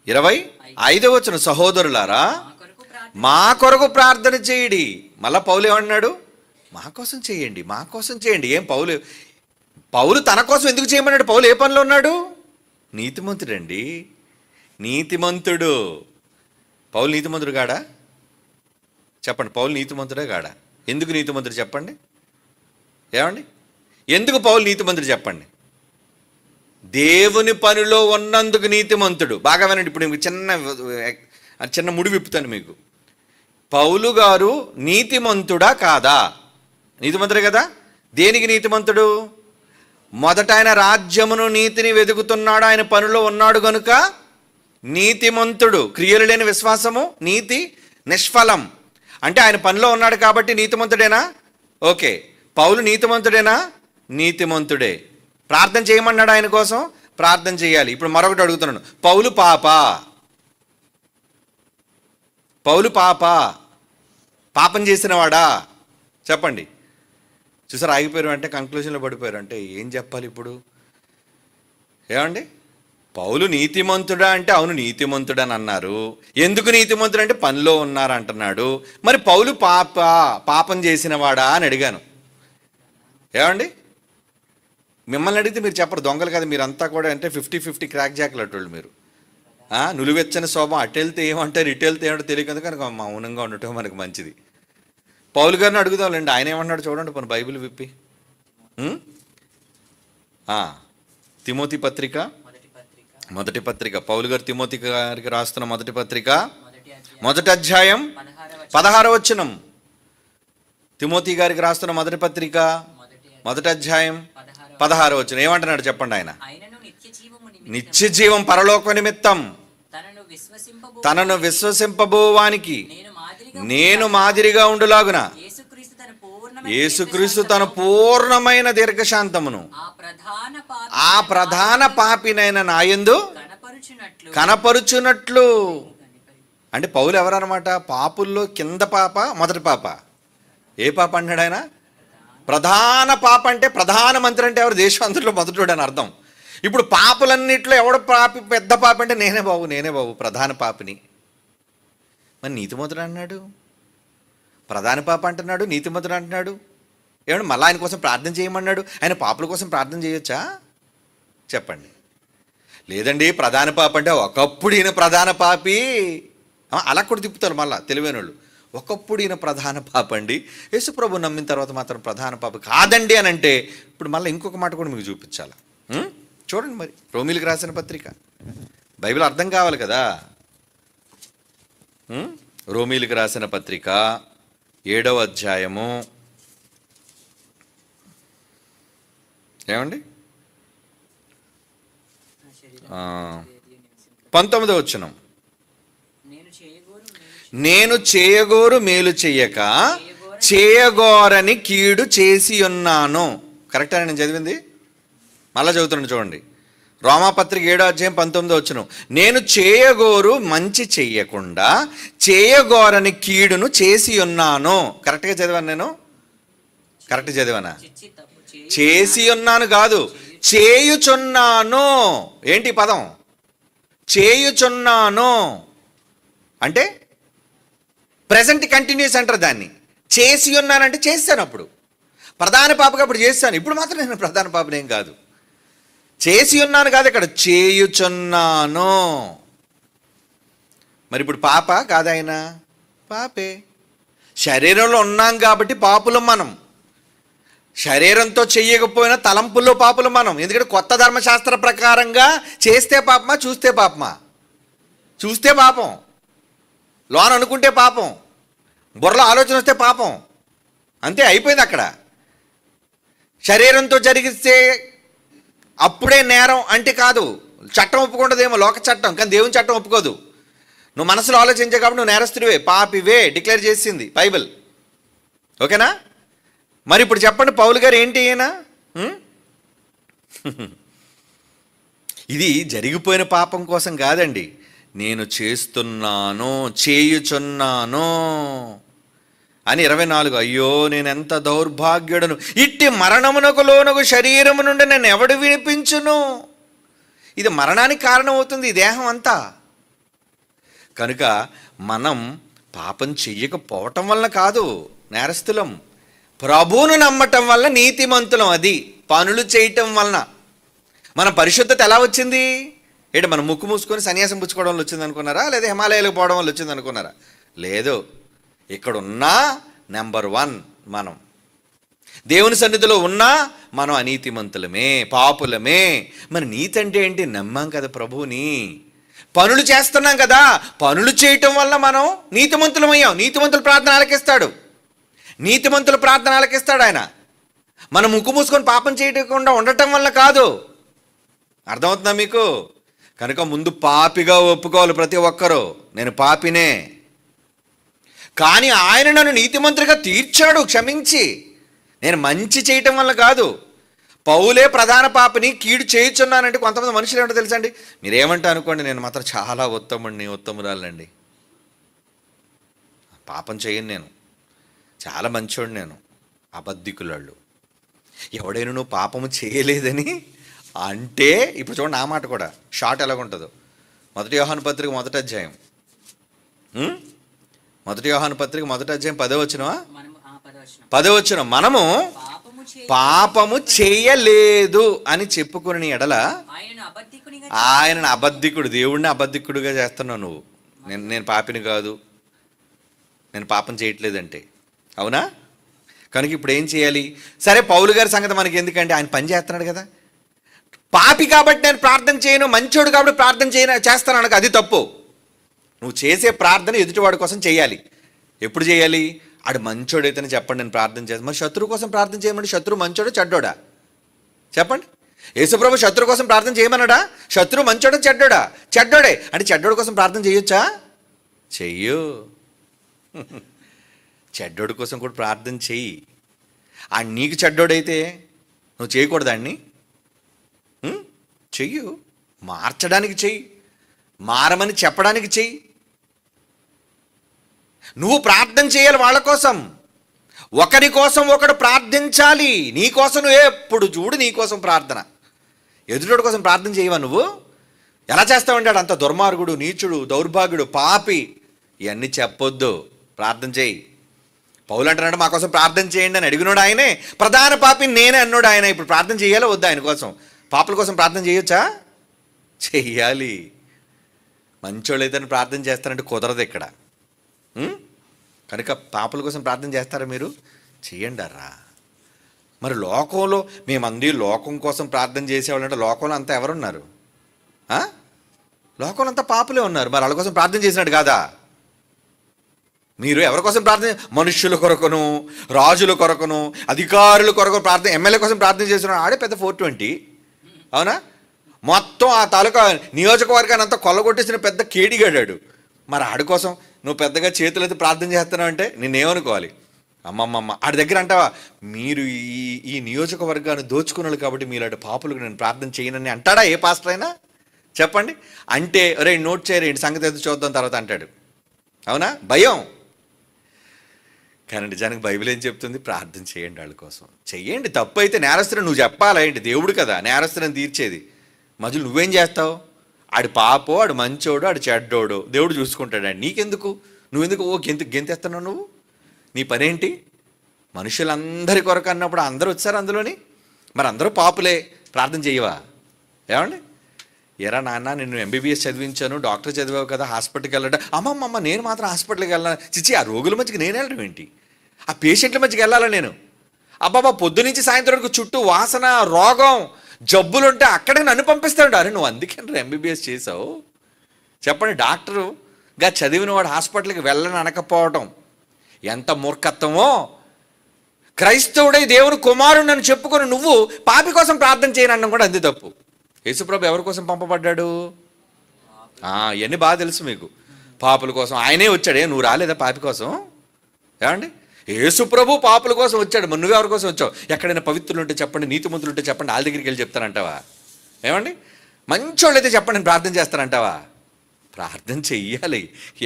25వ వచనం. సహోదరులారా మా కొరకు ప్రార్థన చేయడి. మళ్ళా పౌలు ఏమన్నాడు? మా కోసం చేయండి, మా కోసం చేయండి. ఏం పౌలు తన కోసం ఎందుకు చేయమన్నాడు? పౌలు ఏ పనిలో ఉన్నాడు? నీతిమంతుడండి, నీతిమంతుడు. పౌలు నీతిమంతుడు కాడా? చెప్పండి, పౌలు నీతిమంతుడే కాడా? ఎందుకు నీతిమంతుడు చెప్పండి? ఏమండి ఎందుకు పౌలు నీతిమంతుడు చెప్పండి? దేవుని పనిలో ఉన్నందుకు నీతిమంతుడు. బాగా వినండి, ఇప్పుడు మీకు చిన్న ముడి విప్పుతాను మీకు. పౌలు గారు నీతిమంతుడా కాదా? నీతిమంతుడే కదా. దేనికి నీతిమంతుడు? మొదట ఆయన రాజ్యమును నీతిని వెతుకుతున్నాడు, ఆయన పనిలో ఉన్నాడు కనుక నీతిమంతుడు. క్రియలు లేని విశ్వాసము నీతి నిష్ఫలం. అంటే ఆయన పనిలో ఉన్నాడు కాబట్టి నీతిమంతుడేనా? ఓకే. పౌలు నీతిమంతుడేనా? నీతిమంతుడే. ప్రార్థన చేయమన్నాడు, ఆయన కోసం ప్రార్థన చేయాలి. ఇప్పుడు మరొకటి అడుగుతున్నాను, పౌలు పాపం చేసినవాడా? చెప్పండి. చూసారు, ఆగిపోయారు అంటే కంక్లూజన్లో పడిపోయారు. అంటే ఏం చెప్పాలి ఇప్పుడు? ఏమండి పౌలు నీతిమంతుడా అంటే అవును నీతిమంతుడని అన్నారు. ఎందుకు నీతిమంతుడు అంటే పనిలో ఉన్నారు అంటున్నాడు. మరి పౌలు పాపం చేసినవాడా అని అడిగాను. ఏమండి మిమ్మల్ని అడిగితే మీరు చెప్పరు, దొంగలు కదా మీరంతా కూడా. అంటే 50-50 క్రాక్ జాక్లు అట్టోళ్ళు మీరు. నులివెచ్చని శోభం, అటు వెళ్తే ఏమంటారు ఇటు వెళ్తే ఏమంటారు తెలియదు కనుక మౌనంగా ఉండటం మనకు మంచిది. పౌలు గారిని అడుగుదాంలేండి, ఆయన ఏమన్నాడు చూడండి పోనీ బైబిల్ విప్పి. తిమోతి పత్రిక మొదటి పత్రిక, పౌలు గారు తిమోతి గారికి రాస్తున్న మొదటి పత్రిక 1వ అధ్యాయం 16వ వచనం. తిమోతి గారికి రాస్తున్న మొదటి పత్రిక మొదటి అధ్యాయం 16 వచనం ఏమంటున్నాడు చెప్పండి ఆయన. ఆయనను నిత్య జీవము నిత్య జీవం పరలోక నిమిత్తం తనను విశ్వసింపబో విశ్వసింపబోవానికి నేను మాదిరిగా ఉండులాగున యేసుక్రీస్తు తన పూర్ణమైన దీర్ఘశాంతమును ఆ ప్రధాన పాపినైన నాయందు కనపరుచున్నట్లు. అంటే పౌలు ఎవరన్నమాట? పాపుల్లో కింద పాప, మొదటి పాప. ఏ పాప అన్నాడు ఆయన? ప్రధాన పాప. అంటే ప్రధానమంత్రి అంటే ఎవరు? దేశమంతరిలో మొదటివాడు అని అర్థం. ఇప్పుడు పాపులన్నిట్లో ఎవడు పాపి పెద్ద పాప అంటే నేనే బాబు ప్రధాన పాపిని. మరి నీతిమంతుడు అన్నాడు, ప్రధాన పాప అంటున్నాడు, నీతిమంతుడు అంటున్నాడు. ఏమన్నా మళ్ళీ ఆయన కోసం ప్రార్థన చేయమన్నాడు. ఆయన పాపుల కోసం ప్రార్థన చేయొచ్చా చెప్పండి? లేదండి, ప్రధాన పాప అంటే ఒకప్పుడు ఈయన ప్రధాన పాపి. అలా కూడా తిప్పుతారు మళ్ళీ తెలివైన వాళ్ళు. ఒకప్పుడు ఈయన ప్రధాన పాప అండి, యేసుప్రభు నమ్మిన తర్వాత మాత్రం ప్రధాన పాప కాదండి అని అంటే ఇప్పుడు మళ్ళీ ఇంకొక మాట కూడా మీకు చూపించాలి. చూడండి మరి, రోమీలకు రాసిన పత్రిక. బైబిల్ అర్థం కావాలి కదా. రోమీలకు రాసిన పత్రిక 7వ అధ్యాయము ఏమండి 19వ వచనం. నేను చేయగోరు మేలు చెయ్యక చేయగోరని కీడు చేసి ఉన్నాను. కరెక్టా నేను చదివింది? మళ్ళా చదువుతున్నాను చూడండి. రోమాపత్రిక 7వ అధ్యాయం 19వ వచనం. నేను చేయగోరు మంచి చెయ్యకుండా చేయగోరని కీడును చేసి ఉన్నాను. కరెక్ట్గా చదివాను నేను? కరెక్ట్ చదివానా? చేసి ఉన్నాను కాదు, చేయుచున్నాను. ఏంటి పదం? చేయుచున్నాను అంటే ప్రెజెంట్ కంటిన్యూస్ అంటారు దాన్ని. చేసి ఉన్నానంటే చేశాను, అప్పుడు ప్రధాన పాపగా అప్పుడు చేశాను, ఇప్పుడు మాత్రం నేను ప్రధాన పాపనేం కాదు. చేసి ఉన్నాను కాదు, ఇక్కడ చేయుచున్నాను. మరి ఇప్పుడు పాప కాదాయన? పాపే. శరీరంలో ఉన్నాం కాబట్టి పాపులం మనం. శరీరంతో చెయ్యకపోయినా తలంపుల్లో పాపులం మనం. ఎందుకంటే కొత్త ధర్మశాస్త్ర ప్రకారంగా చేస్తే పాపమా, చూస్తే పాపమా? చూస్తే పాపం, లోన్ అనుకుంటే పాపం, బుర్రలో ఆలోచన వస్తే పాపం. అంతే, అయిపోయింది అక్కడ. శరీరంతో జరిగిస్తే అప్పుడే నేరం అంటే కాదు. చట్టం ఒప్పుకుంటుందేమో, లోక చట్టం, కానీ దేవుని చట్టం ఒప్పుకోదు. నువ్వు మనసులో ఆలోచించే కాబట్టి నువ్వు నేరస్తుడివే, పాపివే డిక్లేర్ చేసింది బైబిల్. ఓకేనా? మరి ఇప్పుడు చెప్పండి, పౌలు గారు ఏంటి అయినా? ఇది జరిగిపోయిన పాపం కోసం కాదండి. నేను చేస్తున్నాను, చేయుచున్నాను అని 24. అయ్యో నేనెంత దౌర్భాగ్యుడను, ఇట్టి మరణమునకు లోనగు శరీరము నుండి నేను ఎవడు వినిపించును? ఇది మరణానికి కారణం అవుతుంది ఈ దేహం అంతా. కనుక మనం పాపం చెయ్యకపోవటం వల్ల కాదు నేరస్తులం, ప్రభువును నమ్మటం వల్ల నీతిమంతులం. అది పనులు చేయటం వలన. మన పరిశుద్ధత ఎలా వచ్చింది? ఏంటి మనం ముక్కు మూసుకొని సన్యాసం పుచ్చుకోవడం వల్ల వచ్చింది అనుకున్నారా? లేదా హిమాలయాలకు పోవడం వల్ల వచ్చింది అనుకున్నారా? లేదు. ఇక్కడున్నా నెంబర్ 1 మనం దేవుని సన్నిధిలో ఉన్నా మనం అనీతిమంతులమే, పాపులమే. మరి నీతి అంటే ఏంటి? నమ్మాం కదా ప్రభువుని, పనులు చేస్తున్నాం కదా, పనులు చేయటం వల్ల మనం నీతిమంతులమయ్యాం. నీతిమంతుల ప్రార్థన ఆలకిస్తాడు, నీతిమంతుల ప్రార్థన ఆలకిస్తాడు ఆయన. మనం ముక్కు మూసుకొని పాపం చేయకుండా ఉండటం వల్ల కాదు. అర్థమవుతుందా మీకు? కనుక ముందు పాపిగా ఒప్పుకోవాలి ప్రతి ఒక్కరూ, నేను పాపినే. కానీ ఆయన నన్ను నీతిమంతుడిగా తీర్చాడు క్షమించి. నేను మంచి చేయటం వల్ల కాదు. పౌలే ప్రధాన పాపిని, కీడు చేయుచున్నానంటే కొంతమంది మనుషులు ఏమంటో తెలుసండి, మీరేమంటా అనుకోండి, నేను మాత్రం చాలా ఉత్తమురాలండి, పాపం చేయను, నేను చాలా మంచోడు, నేను అబద్ధికులాళ్ళు. ఎవడైనా నువ్వు పాపము చేయలేదని అంటే, ఇప్పుడు చూడండి ఆ మాట కూడా షార్ట్ ఎలాగుంటుందో. 1 యోహాను పత్రిక 1వ అధ్యాయం 1 యోహాను పత్రిక 1వ అధ్యాయం 10వ వచనం. మనము పాపము చేయలేదు అని చెప్పుకుని ఎడల ఆయనను అబద్ధికుడు, దేవుడిని అబద్ధికుడుగా చేస్తున్నావు నువ్వు. నేను పాపిని కాదు, నేను పాపం చేయట్లేదంటే. అవునా? కనుక ఇప్పుడు ఏం చేయాలి? సరే, పౌలు గారి సంగతి మనకి ఎందుకంటే ఆయన పని చేస్తున్నాడు కదా. పాపి కాబట్టి నేను ప్రార్థన చేయను, మంచోడు కాబట్టి ప్రార్థన చేస్తాను అనక, అది తప్పు. నువ్వు చేసే ప్రార్థన ఎదుటివాడి కోసం చేయాలి. ఎప్పుడు చేయాలి? ఆడు మంచోడైతేనే చెప్పండి నేను ప్రార్థన చేస్తాను. మరి శత్రువు కోసం ప్రార్థన చేయమంటే శత్రువు మంచోడా చెడ్డోడా చెప్పండి? యేసుప్రభు శత్రువు కోసం ప్రార్థన చేయమన్నాడా? శత్రువు మంచోడా చెడ్డోడా? చెడ్డోడే. అంటే చెడ్డోడి కోసం ప్రార్థన చేయొచ్చా? చెయ్యు. చెడ్డోడి కోసం కూడా ప్రార్థన చెయ్యి. ఆ నీకు చెడ్డోడైతే నువ్వు చేయకూడదాన్ని? చెయ్యు. మార్చడానికి చెయ్యి, మారమని చెప్పడానికి చెయ్యి. నువ్వు ప్రార్థన చేయాలి వాళ్ళ కోసం. ఒకరి కోసం ఒకడు ప్రార్థించాలి. నీ కోసం నువ్వు ఎప్పుడు చూడు నీ కోసం ప్రార్థన. ఎదుటోడి కోసం ప్రార్థన చేయవా నువ్వు? ఎలా చేస్తావంటాడు? అంత దుర్మార్గుడు, నీచుడు, దౌర్భాగ్యుడు, పాపి, ఇవన్నీ చెప్పొద్దు. ప్రార్థన చేయి. పౌలు అంటున్నాడు మా కోసం ప్రార్థన చేయండి అని అడిగినాడు ఆయనే. ప్రధాన పాపి నేనే అన్నాడు ఆయన. ఇప్పుడు ప్రార్థన చేయాలో వద్దా ఆయన కోసం? పాపుల కోసం ప్రార్థన చేయొచ్చా? చెయ్యాలి. మంచోళ్ళు అయితే ప్రార్థన చేస్తారంటే కుదరదు ఇక్కడ. కనుక పాపుల కోసం ప్రార్థన చేస్తారా మీరు? చెయ్యండారా. మరి లోకంలో మేమందరూ లోకం కోసం ప్రార్థన చేసేవాళ్ళంటే లోకంలో అంతా ఎవరున్నారు? లోకంలో అంతా పాపులే ఉన్నారు. మరి వాళ్ళ కోసం ప్రార్థన చేసినట్టు కాదా? మీరు ఎవరి కోసం ప్రార్థన? మనుష్యుల కొరకును, రాజుల కొరకును, అధికారుల కొరకు ప్రార్థన, ఎమ్మెల్యే కోసం ప్రార్థన చేస్తున్నాడు. ఆడే పెద్ద 420. అవునా? మొత్తం ఆ తాలూకా నియోజకవర్గాన్ని అంతా కొల్లగొట్టేసిన పెద్ద కేడిగాడాడు. మరి ఆడి కోసం నువ్వు పెద్దగా చేతులైతే ప్రార్థన చేస్తున్నావు అంటే నేనేమనుకోవాలి? అమ్మమ్మమ్మ ఆడి దగ్గర అంటావా మీరు ఈ నియోజకవర్గాన్ని దోచుకున్నాడు కాబట్టి మీలాంటి పాపులకు నేను ప్రార్థన చేయనని అంటాడా ఏ పాస్టర్ అయినా? చెప్పండి. అంటే రే నోట్ చేయరేంటి సంగతి ఎదురు చూద్దాం తర్వాత అంటాడు. అవునా? భయం. కానీ నిజానికి బైబిల్ ఏం చెప్తుంది? ప్రార్థన చేయండి వాళ్ళ కోసం. చెయ్యండి. తప్పు అయితే నేరస్తుని నువ్వు చెప్పాలా ఏంటి? దేవుడు కదా నేరస్తుని తీర్చేది. మధ్యలో నువ్వేం చేస్తావు? ఆడి పాపో, ఆడు మంచోడు, ఆడు చెడ్డోడు దేవుడు చూసుకుంటాడు. నీకెందుకు? నువ్వెందుకు గెంతేస్తున్నావు? నువ్వు నీ పనేంటి? మనుషులందరి కొరకు అన్నప్పుడు అందరూ వచ్చారు అందులోని. మరి అందరూ పాపులే. ప్రార్థన చేయవా? ఏమండి? ఎరా నాన్న నేను ఎంబీబీఎస్ చదివించాను, డాక్టర్ చదివావు కదా, హాస్పిటల్కి వెళ్ళడం. అమ్మమ్మ నేను మాత్రం హాస్పిటల్కి వెళ్ళాను. చిచ్చి ఆ రోగుల మధ్యకి నేను వెళ్ళడం ఏంటి? ఆ పేషెంట్ల మధ్యకి వెళ్ళాలా నేను? అబ్బాబా పొద్దు నుంచి సాయంత్రం వరకు చుట్టూ వాసన, రోగం, జబ్బులుంటే అక్కడే నన్ను పంపిస్తాడు. అరే నువ్వు అందుకే ఎంబీబీఎస్ చేసావు? చెప్పండి. డాక్టరుగా చదివిన వాడు హాస్పిటల్కి వెళ్ళని అనకపోవటం ఎంత మూర్ఖత్వమో. క్రైస్తవుడై దేవుని కుమారుడు అని చెప్పుకొని నువ్వు పాపి కోసం ప్రార్థన చేయను అన్నం కూడా అంతే తప్పు. యేసుప్రభు ఎవరి కోసం పంపబడ్డాడు? ఇవన్నీ బాగా తెలుసు మీకు. పాపుల కోసం ఆయనే వచ్చాడే. నువ్వు రాలేదా పాపి కోసం? ఏమండి? యేసుప్రభు పాపుల కోసం వచ్చాడు. మరి నువ్వు ఎవరి కోసం వచ్చావు? ఎక్కడైనా పవిత్రులు ఉంటే చెప్పండి, నీతిమంతులు ఉంటే చెప్పండి, వాళ్ళ దగ్గరికి వెళ్ళి చెప్తానంటావా? ఏమండి? మంచోళ్ళు అయితే చెప్పండి నేను ప్రార్థన చేస్తానంటావా? ప్రార్థన చెయ్యాలి.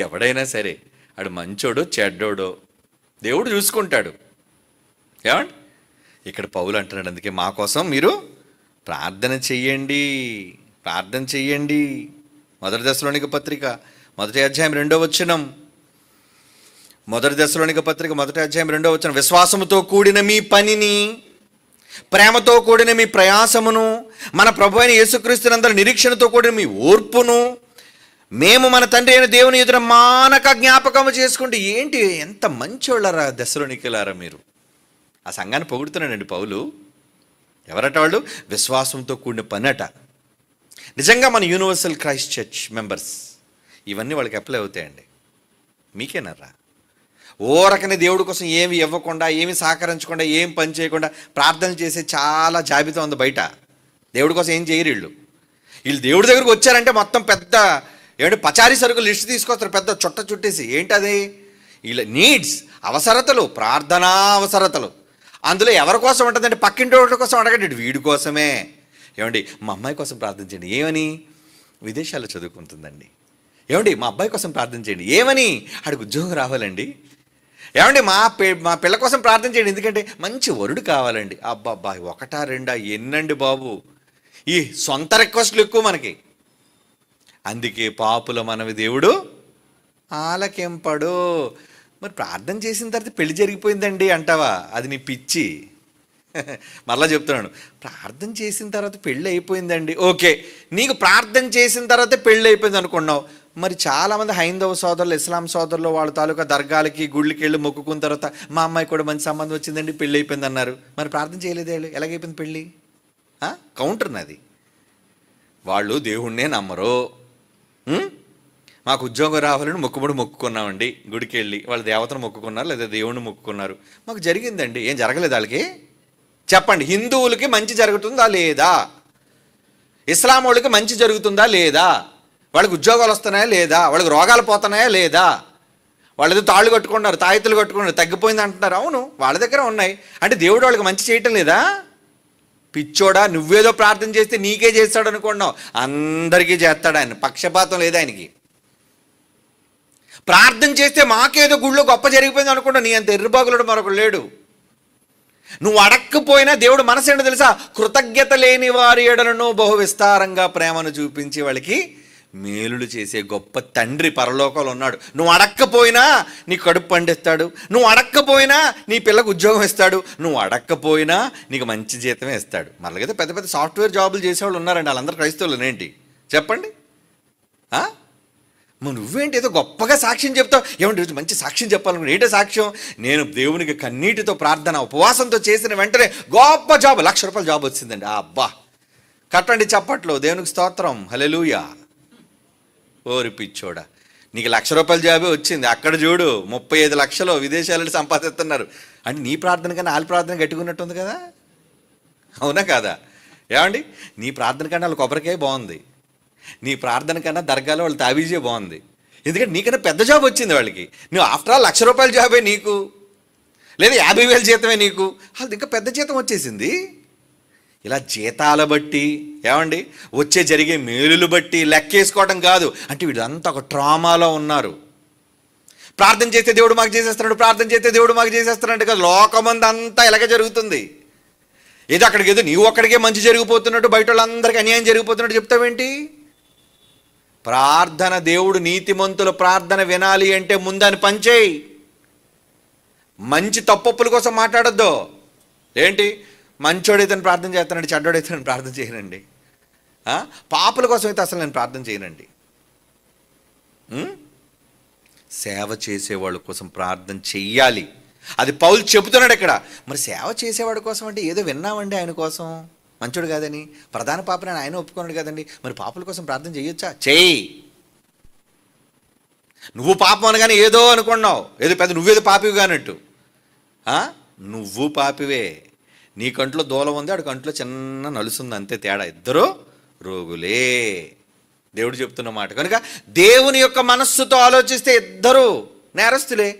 ఎవడైనా సరే ఆడు మంచోడో చెడ్డోడో దేవుడు చూసుకుంటాడు. ఏమండి? ఇక్కడ పౌలు అంటున్నాడు అందుకే మా కోసం మీరు ప్రార్థన చెయ్యండి. ప్రార్థన చెయ్యండి. 1 దశలోనిక పత్రిక 1వ అధ్యాయం 2వ వచనం. 1 దశలోనిక పత్రిక 1వ అధ్యాయం 2వ వచనం. విశ్వాసముతో కూడిన మీ పనిని, ప్రేమతో కూడిన మీ ప్రయాసమును, మన ప్రభు అయిన యేసుక్రీస్తునందరి నిరీక్షణతో కూడిన మీ ఓర్పును మేము మన తండ్రి అయిన దేవుని ఎదుట మానక జ్ఞాపకము చేసుకుంటే. ఏంటి ఎంత మంచోళ్ళరా దశలోనికలారా మీరు. ఆ సంఘాన్ని పొగుడుతున్నాడండి పౌలు. ఎవరట వాళ్ళు? విశ్వాసంతో కూడిన పని అట. నిజంగా మన యూనివర్సల్ క్రైస్ట్ చర్చ్ మెంబర్స్ ఇవన్నీ వాళ్ళకి అప్లై అవుతాయండి. మీకేనరా? ఓరకనే దేవుడి కోసం ఏమి ఇవ్వకుండా, ఏమి సహకరించకుండా, ఏం పని చేయకుండా ప్రార్థన చేసే చాలా జాబితా ఉంది బయట. దేవుడి కోసం ఏం చేయరు వీళ్ళు. దేవుడి దగ్గరకు వచ్చారంటే మొత్తం పెద్ద పచారీ సరుకులు లిస్ట్ తీసుకొస్తారు, పెద్ద చుట్ట చుట్టేసి. ఏంటది? వీళ్ళ నీడ్స్, అవసరతలు, ప్రార్థనా అవసరతలు. అందులో ఎవరి కోసం ఉంటుందంటే పక్కింటి వాళ్ళ కోసం అడగండి, వీడి కోసమే. ఏమండి మా అమ్మాయి కోసం ప్రార్థించండి. ఏమని? విదేశాల్లో చదువుకుంటుందండి. ఏమండి మా అబ్బాయి కోసం ప్రార్థించండి. ఏమని? ఆడికి ఉద్యోగం రావాలండి. ఏమండి మా పిల్ల కోసం ప్రార్థించండి, ఎందుకంటే మంచి వరుడు కావాలండి. అబ్బాబ్బా ఒకటా రెండా ఎన్నండి బాబు. ఈ సొంత రిక్వెస్ట్లు ఎక్కువ మనకి. అందుకే పాపుల మనవి దేవుడు ఆలకింపడు. మరి ప్రార్థన చేసిన తర్వాత పెళ్లి జరిగిపోయిందండి అంటావా? అది నీ పిచ్చి. మరలా చెప్తున్నాను, ప్రార్థన చేసిన తర్వాత పెళ్ళి అయిపోయిందండి. ఓకే, నీకు ప్రార్థన చేసిన తర్వాత పెళ్ళి అయిపోయింది అనుకున్నావు. మరి చాలామంది హైందవ సోదరులు, ఇస్లాం సోదరులు వాళ్ళ తాలూకా దర్గాలకి, గుళ్ళకి వెళ్ళి మొక్కుకున్న తర్వాత మా అమ్మాయి కూడా మంచి సంబంధం వచ్చిందండి, పెళ్ళి అయిపోయింది అన్నారు. మరి ప్రార్థన చేయలేదే, ఎలాగైపోయింది పెళ్ళి? కౌంటర్ నాది. వాళ్ళు దేవుణ్ణే నమ్మరు. మాకు ఉద్యోగం రావాలని మొక్కుకున్నామండి, గుడికి వెళ్ళి వాళ్ళ దేవతను మొక్కుకున్నారు లేదా దేవుణ్ణి మొక్కుకున్నారు, మాకు జరిగిందండి. ఏం జరగలేదు వాళ్ళకి? చెప్పండి. హిందువులకి మంచి జరుగుతుందా లేదా? ఇస్లాం వాళ్ళకి మంచి జరుగుతుందా లేదా? వాళ్ళకి ఉద్యోగాలు వస్తున్నాయా లేదా? వాళ్ళకి రోగాలు పోతున్నాయా లేదా? వాళ్ళు ఏదో తాళ్ళు కట్టుకున్నారు, తాయితులు కట్టుకున్నారు, తగ్గిపోయింది అంటున్నారు. అవును, వాళ్ళ దగ్గర ఉన్నాయి. అంటే దేవుడు వాళ్ళకి మంచి చేయటం లేదా? పిచ్చోడా, నువ్వేదో ప్రార్థన చేస్తే నీకే చేస్తాడు అనుకున్నావు. అందరికీ చేస్తాడు ఆయన, పక్షపాతం లేదు ఆయనకి. ప్రార్థన చేస్తే మాకేదో గుళ్ళో గొప్ప జరిగిపోయింది అనుకున్నావు. నీ అంత ఎర్రబాగులుడు మరొకడు లేడు. నువ్వు అడక్కపోయినా దేవుడు మనసు ఏంటో తెలుసా? కృతజ్ఞత లేని వారి ఎడలను బహు విస్తారంగా ప్రేమను చూపించి వాళ్ళకి మేలులు చేసే గొప్ప తండ్రి పరలోకంలో ఉన్నాడు. నువ్వు అడక్కపోయినా నీ కడుపు పండిస్తాడు, నువ్వు అడక్కపోయినా నీ పిల్లకు ఉద్యోగం ఇస్తాడు, నువ్వు అడక్కపోయినా నీకు మంచి జీతమే ఇస్తాడు. మళ్ళీ పెద్ద పెద్ద సాఫ్ట్వేర్ జాబులు చేసేవాళ్ళు ఉన్నారండి, వాళ్ళందరూ క్రైస్తవులు ఏంటి చెప్పండి? నువ్వేంటి ఏదో గొప్పగా సాక్ష్యం చెప్తావు? ఏమంటే మంచి సాక్ష్యం చెప్పాలనుకున్నా. ఏంటో సాక్ష్యం? నేను దేవునికి కన్నీటితో ప్రార్థన ఉపవాసంతో చేసిన వెంటనే గొప్ప జాబ్, ₹1,00,000 జాబ్ వచ్చిందండి. అబ్బా, కట్టండి చప్పట్లో, దేవునికి స్తోత్రం, హల్లెలూయా. ఓరి పిచ్చోడా, నీకు ₹1,00,000 జాబే వచ్చింది, అక్కడ చూడు 35 లక్షలు విదేశాలలో సంపాదిస్తున్నారు. అంటే నీ ప్రార్థన కన్నా వాళ్ళ ప్రార్థన గట్టుకున్నట్టుంది కదా, అవునా కాదా? ఏమండి, నీ ప్రార్థన కన్నా వాళ్ళ కొబ్బరికాయ బాగుంది, నీ ప్రార్థన కన్నా దర్గాలో వాళ్ళు తావీజే బాగుంది. ఎందుకంటే నీకన్నా పెద్ద జాబ్ వచ్చింది వాళ్ళకి. నువ్వు ఆఫ్టర్ ఆల్ ₹1,00,000 జాబే నీకు, లేదా 50,000 జీతమే నీకు, వాళ్ళది ఇంకా పెద్ద జీతం వచ్చేసింది. ఇలా జీతాల బట్టి, ఏమండి, వచ్చే జరిగే మేలులు బట్టి లెక్కేసుకోవడం కాదు. అంటే వీళ్ళంతా ఒక ట్రామాలో ఉన్నారు. ప్రార్థన చేస్తే దేవుడు మాకు చేసేస్తున్నాడు, ప్రార్థన చేస్తే దేవుడు మాకు చేసేస్తున్నాడు కదా. లోకమంది అంతా ఇలాగే జరుగుతుంది. ఏదో అక్కడికి ఏదో నీవు ఒక్కడికే మంచి జరిగిపోతున్నట్టు, బయట వాళ్ళందరికీ అన్యాయం జరిగిపోతున్నట్టు చెప్తావేంటి? ప్రార్థన, దేవుడు నీతిమంతుల ప్రార్థన వినాలి అంటే ముందని పనిచేయి. మంచి తప్పొప్పుల కోసం మాట్లాడొద్దు. ఏంటి, మంచోడైతే ప్రార్థన చేస్తానండి, చెడ్డోడైతే నేను ప్రార్థన చేయనండి, పాపుల కోసం అయితే అసలు నేను ప్రార్థన చేయనండి. సేవ చేసేవాళ్ళ కోసం ప్రార్థన చెయ్యాలి. అది పౌలు చెబుతున్నాడు ఇక్కడ. మరి సేవ చేసేవాడి కోసం అంటే ఏదో విన్నామండి, ఆయన కోసం మంచోడు కాదని, ప్రధాన పాపని ఆయన ఒప్పుకున్నాడు కదండి, మరి పాపుల కోసం ప్రార్థన చేయొచ్చా? చెయ్యి. నువ్వు పాపం అనగానే ఏదో అనుకున్నావు, ఏదో పెద్ద నువ్వేదో పాపివి కానట్టు. నువ్వు పాపివే. నీ కంట్లో దూలం ఉంది, ఆడి కంట్లో చిన్న నలుసుంది, అంతే తేడా. ఇద్దరు రోగులే, దేవుడు చెప్తున్న మాట. కనుక దేవుని యొక్క మనస్సుతో ఆలోచిస్తే ఇద్దరు నేరస్తులే.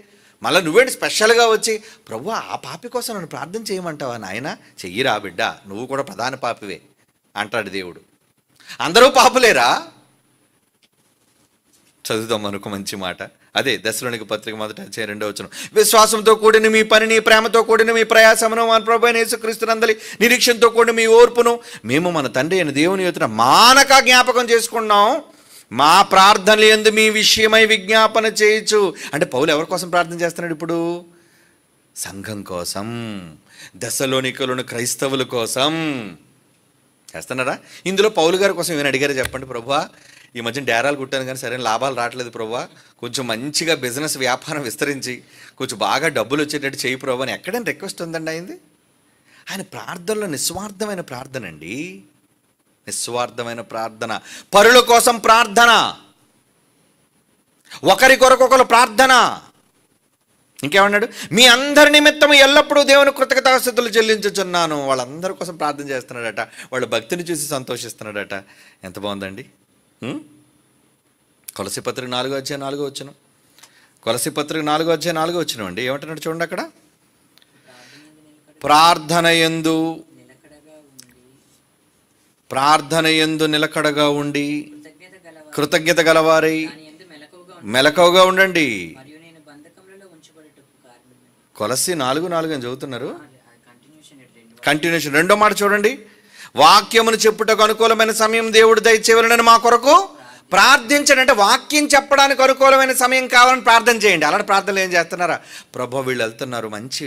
మళ్ళీ నువ్వేంటి స్పెషల్గా వచ్చి, ప్రభు ఆ పాపి కోసం నన్ను ప్రార్థన చేయమంటావా? నాయన చెయ్యిరా బిడ్డ, నువ్వు కూడా ప్రధాన పాపివే అంటాడు దేవుడు. అందరూ పాపులేరా? చదువుదాం మనకు మంచి మాట. అదే దశలోనిక పత్రిక 1:2 విశ్వాసంతో కూడిన మీ పనిని, ప్రేమతో కూడిన మీ ప్రయాసమును, మన ప్రభువైన యేసుక్రీస్తునందలి నిరీక్షణతో కూడిన మీ ఓర్పును మేము మన తండ్రి అయిన దేవుని ఎదుట మానక జ్ఞాపకం చేసుకున్నాం. మా ప్రార్థనలు యందు మీ విషయమై విజ్ఞాపన చేయొచ్చు. అంటే పౌలు ఎవరి కోసం ప్రార్థన చేస్తున్నాడు ఇప్పుడు? సంఘం కోసం, దశలోనికలోని క్రైస్తవుల కోసం చేస్తున్నారా? ఇందులో పౌలు గారి కోసం ఏమైనా అడిగారు చెప్పండి? ప్రభువా, ఈ మధ్యన డేరాలు కుట్టాను కానీ సరైన లాభాలు రావట్లేదు ప్రభువా, కొంచెం మంచిగా బిజినెస్ వ్యాపారం విస్తరించి కొంచెం బాగా డబ్బులు వచ్చేటట్టు చేయి ప్రభు అని ఎక్కడైనా రిక్వెస్ట్ ఉందండి అయింది? ఆయన ప్రార్థనలో నిస్వార్థమైన ప్రార్థన అండి, నిస్వార్థమైన ప్రార్థన, పరుల కోసం ప్రార్థన, ఒకరి కొరకొకరు ప్రార్థన. ఇంకేమన్నాడు? మీ అందరి నిమిత్తము ఎల్లప్పుడూ దేవుని కృతజ్ఞతాస్తుతులు చెల్లించుచున్నాను. వాళ్ళందరి కోసం ప్రార్థన చేస్తున్నాడట, వాళ్ళ భక్తిని చూసి సంతోషిస్తున్నాడట. ఎంత బాగుందండి. కొలసీ పత్రిక 4:4 కొలసీ పత్రిక 4:4 అండి. ఏమంటున్నాడు చూడండి అక్కడ. ప్రార్థన యందు నిలకడగా ఉండి కృతజ్ఞత గలవారై మెలకువగా ఉండండి. కొలసీ 4:4 అని చదువుతున్నారు. కంటిన్యూషన్ 2వ మాట చూడండి. వాక్యమును చెప్పుటకు అనుకూలమైన సమయం దేవుడు దయచేయాలని మా కొరకు ప్రార్థించండి. అంటే వాక్యం చెప్పడానికి అనుకూలమైన సమయం కావాలని ప్రార్థన చేయండి. అలాంటి ప్రార్థనలు ఏం చేస్తున్నారా? ప్రభు వీళ్ళు వెళ్తున్నారు, మంచి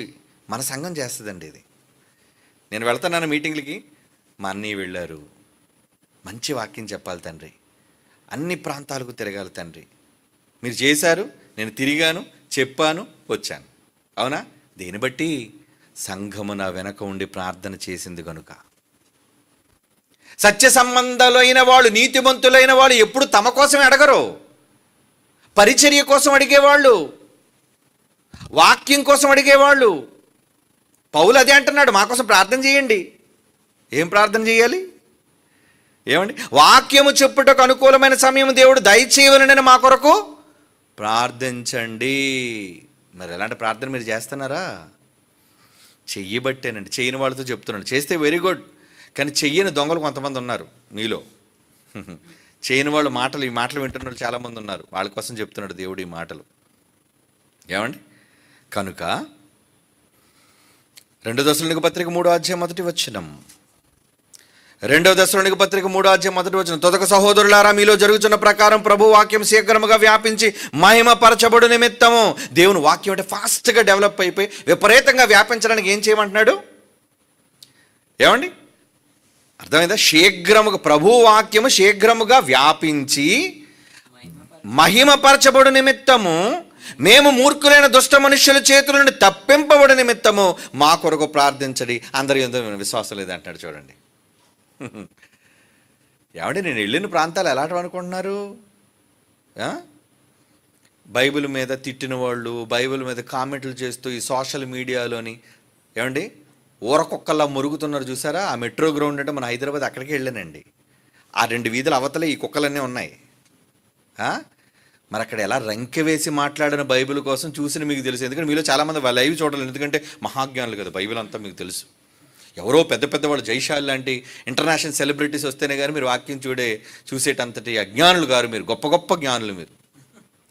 మన సంఘం చేస్తుందండి ఇది. నేను వెళ్తున్నాను మీటింగ్లకి, మా అన్నయ్య వెళ్ళారు, మంచి వాక్యం చెప్పాలి తండ్రి, అన్ని ప్రాంతాలకు తిరగాలి తండ్రి, మీరు చేశారు, నేను తిరిగాను, చెప్పాను, వచ్చాను. అవునా? దీన్ని బట్టి సంఘము నా వెనక ఉండి ప్రార్థన చేసింది కనుక. సత్య సంబంధాలైన వాళ్ళు, నీతిమంతులైన వాళ్ళు ఎప్పుడు తమ కోసమే అడగరు. పరిచర్య కోసం అడిగేవాళ్ళు, వాక్యం కోసం అడిగేవాళ్ళు. పౌలు అదే అంటున్నాడు, మా కోసం ప్రార్థన చేయండి. ఏం ప్రార్థన చేయాలి? ఏమండి? వాక్యము చెప్పుటకు అనుకూలమైన సమయం దేవుడు దయచేయవలనని మా కొరకు ప్రార్థించండి. మరి ఎలాంటి ప్రార్థన మీరు చేస్తున్నారా? చెయ్యబట్టేనండి. చెయ్యని వాళ్ళతో చెప్తున్నాడు. చేస్తే వెరీ గుడ్, కానీ చెయ్యని దొంగలు కొంతమంది ఉన్నారు మీలో. చేయని వాళ్ళు ఈ మాటలు వింటున్న వాళ్ళు చాలామంది ఉన్నారు. వాళ్ళ కోసం చెప్తున్నాడు దేవుడు ఈ మాటలు. ఏమండి? కనుక 2 దశలోనిక పత్రిక 3వ అధ్యాయం 1వ వచనం. 2 దశలోనిక పత్రిక 3వ అధ్యాయం 1వ వచనం. తొదక సహోదరులారా, మీలో జరుగుతున్న ప్రకారం ప్రభు వాక్యం శీఘ్రముగా వ్యాపించి మహిమపరచబడు నిమిత్తము. దేవుని వాక్యం అంటే ఫాస్ట్గా డెవలప్ అయిపోయి విపరీతంగా వ్యాపించడానికి ఏం చేయమంటున్నాడు? ఏమండి? అర్థమైందా? శీఘ్రముగా ప్రభు వాక్యము శీఘ్రముగా వ్యాపించి మహిమపరచబడు నిమిత్తము మేము మూర్ఖులైన దుష్ట మనుష్యుల చేతుల నుండి తప్పింపబడు నిమిత్తము మా కొరకు ప్రార్థించడి. అందరి యందు విశ్వాసం లేదంటున్నాడు. చూడండి ఏమంటే, నేను వెళ్ళిన ప్రాంతాలు ఎలాంటివి అనుకుంటున్నారు? బైబిల్ మీద తిట్టిన వాళ్ళు, బైబిల్ మీద కామెంట్లు చేస్తూ ఈ సోషల్ మీడియాలోని ఏమండి ఊరకొక్కల్లా మురుగుతున్నారు చూసారా? ఆ మెట్రో గ్రౌండ్ అంటే మన హైదరాబాద్ అక్కడికి వెళ్ళానండి. ఆ 2 వీధుల అవతలే ఈ కుక్కలన్నీ ఉన్నాయి. మరి అక్కడ ఎలా రంకె వేసి మాట్లాడిన బైబిల్ కోసం చూసిన మీకు తెలుసు. ఎందుకంటే మీలో చాలామంది లైవ్ చూడలేదు, ఎందుకంటే మహాజ్ఞానులు కదా, బైబిల్ అంతా మీకు తెలుసు. ఎవరో పెద్ద పెద్ద వాళ్ళు, జైశాల్ లాంటి ఇంటర్నేషనల్ సెలబ్రిటీస్ వస్తేనే కానీ మీరు వాక్యం చూసేటంతటి అజ్ఞానులు గారు మీరు, గొప్ప గొప్ప జ్ఞానులు మీరు.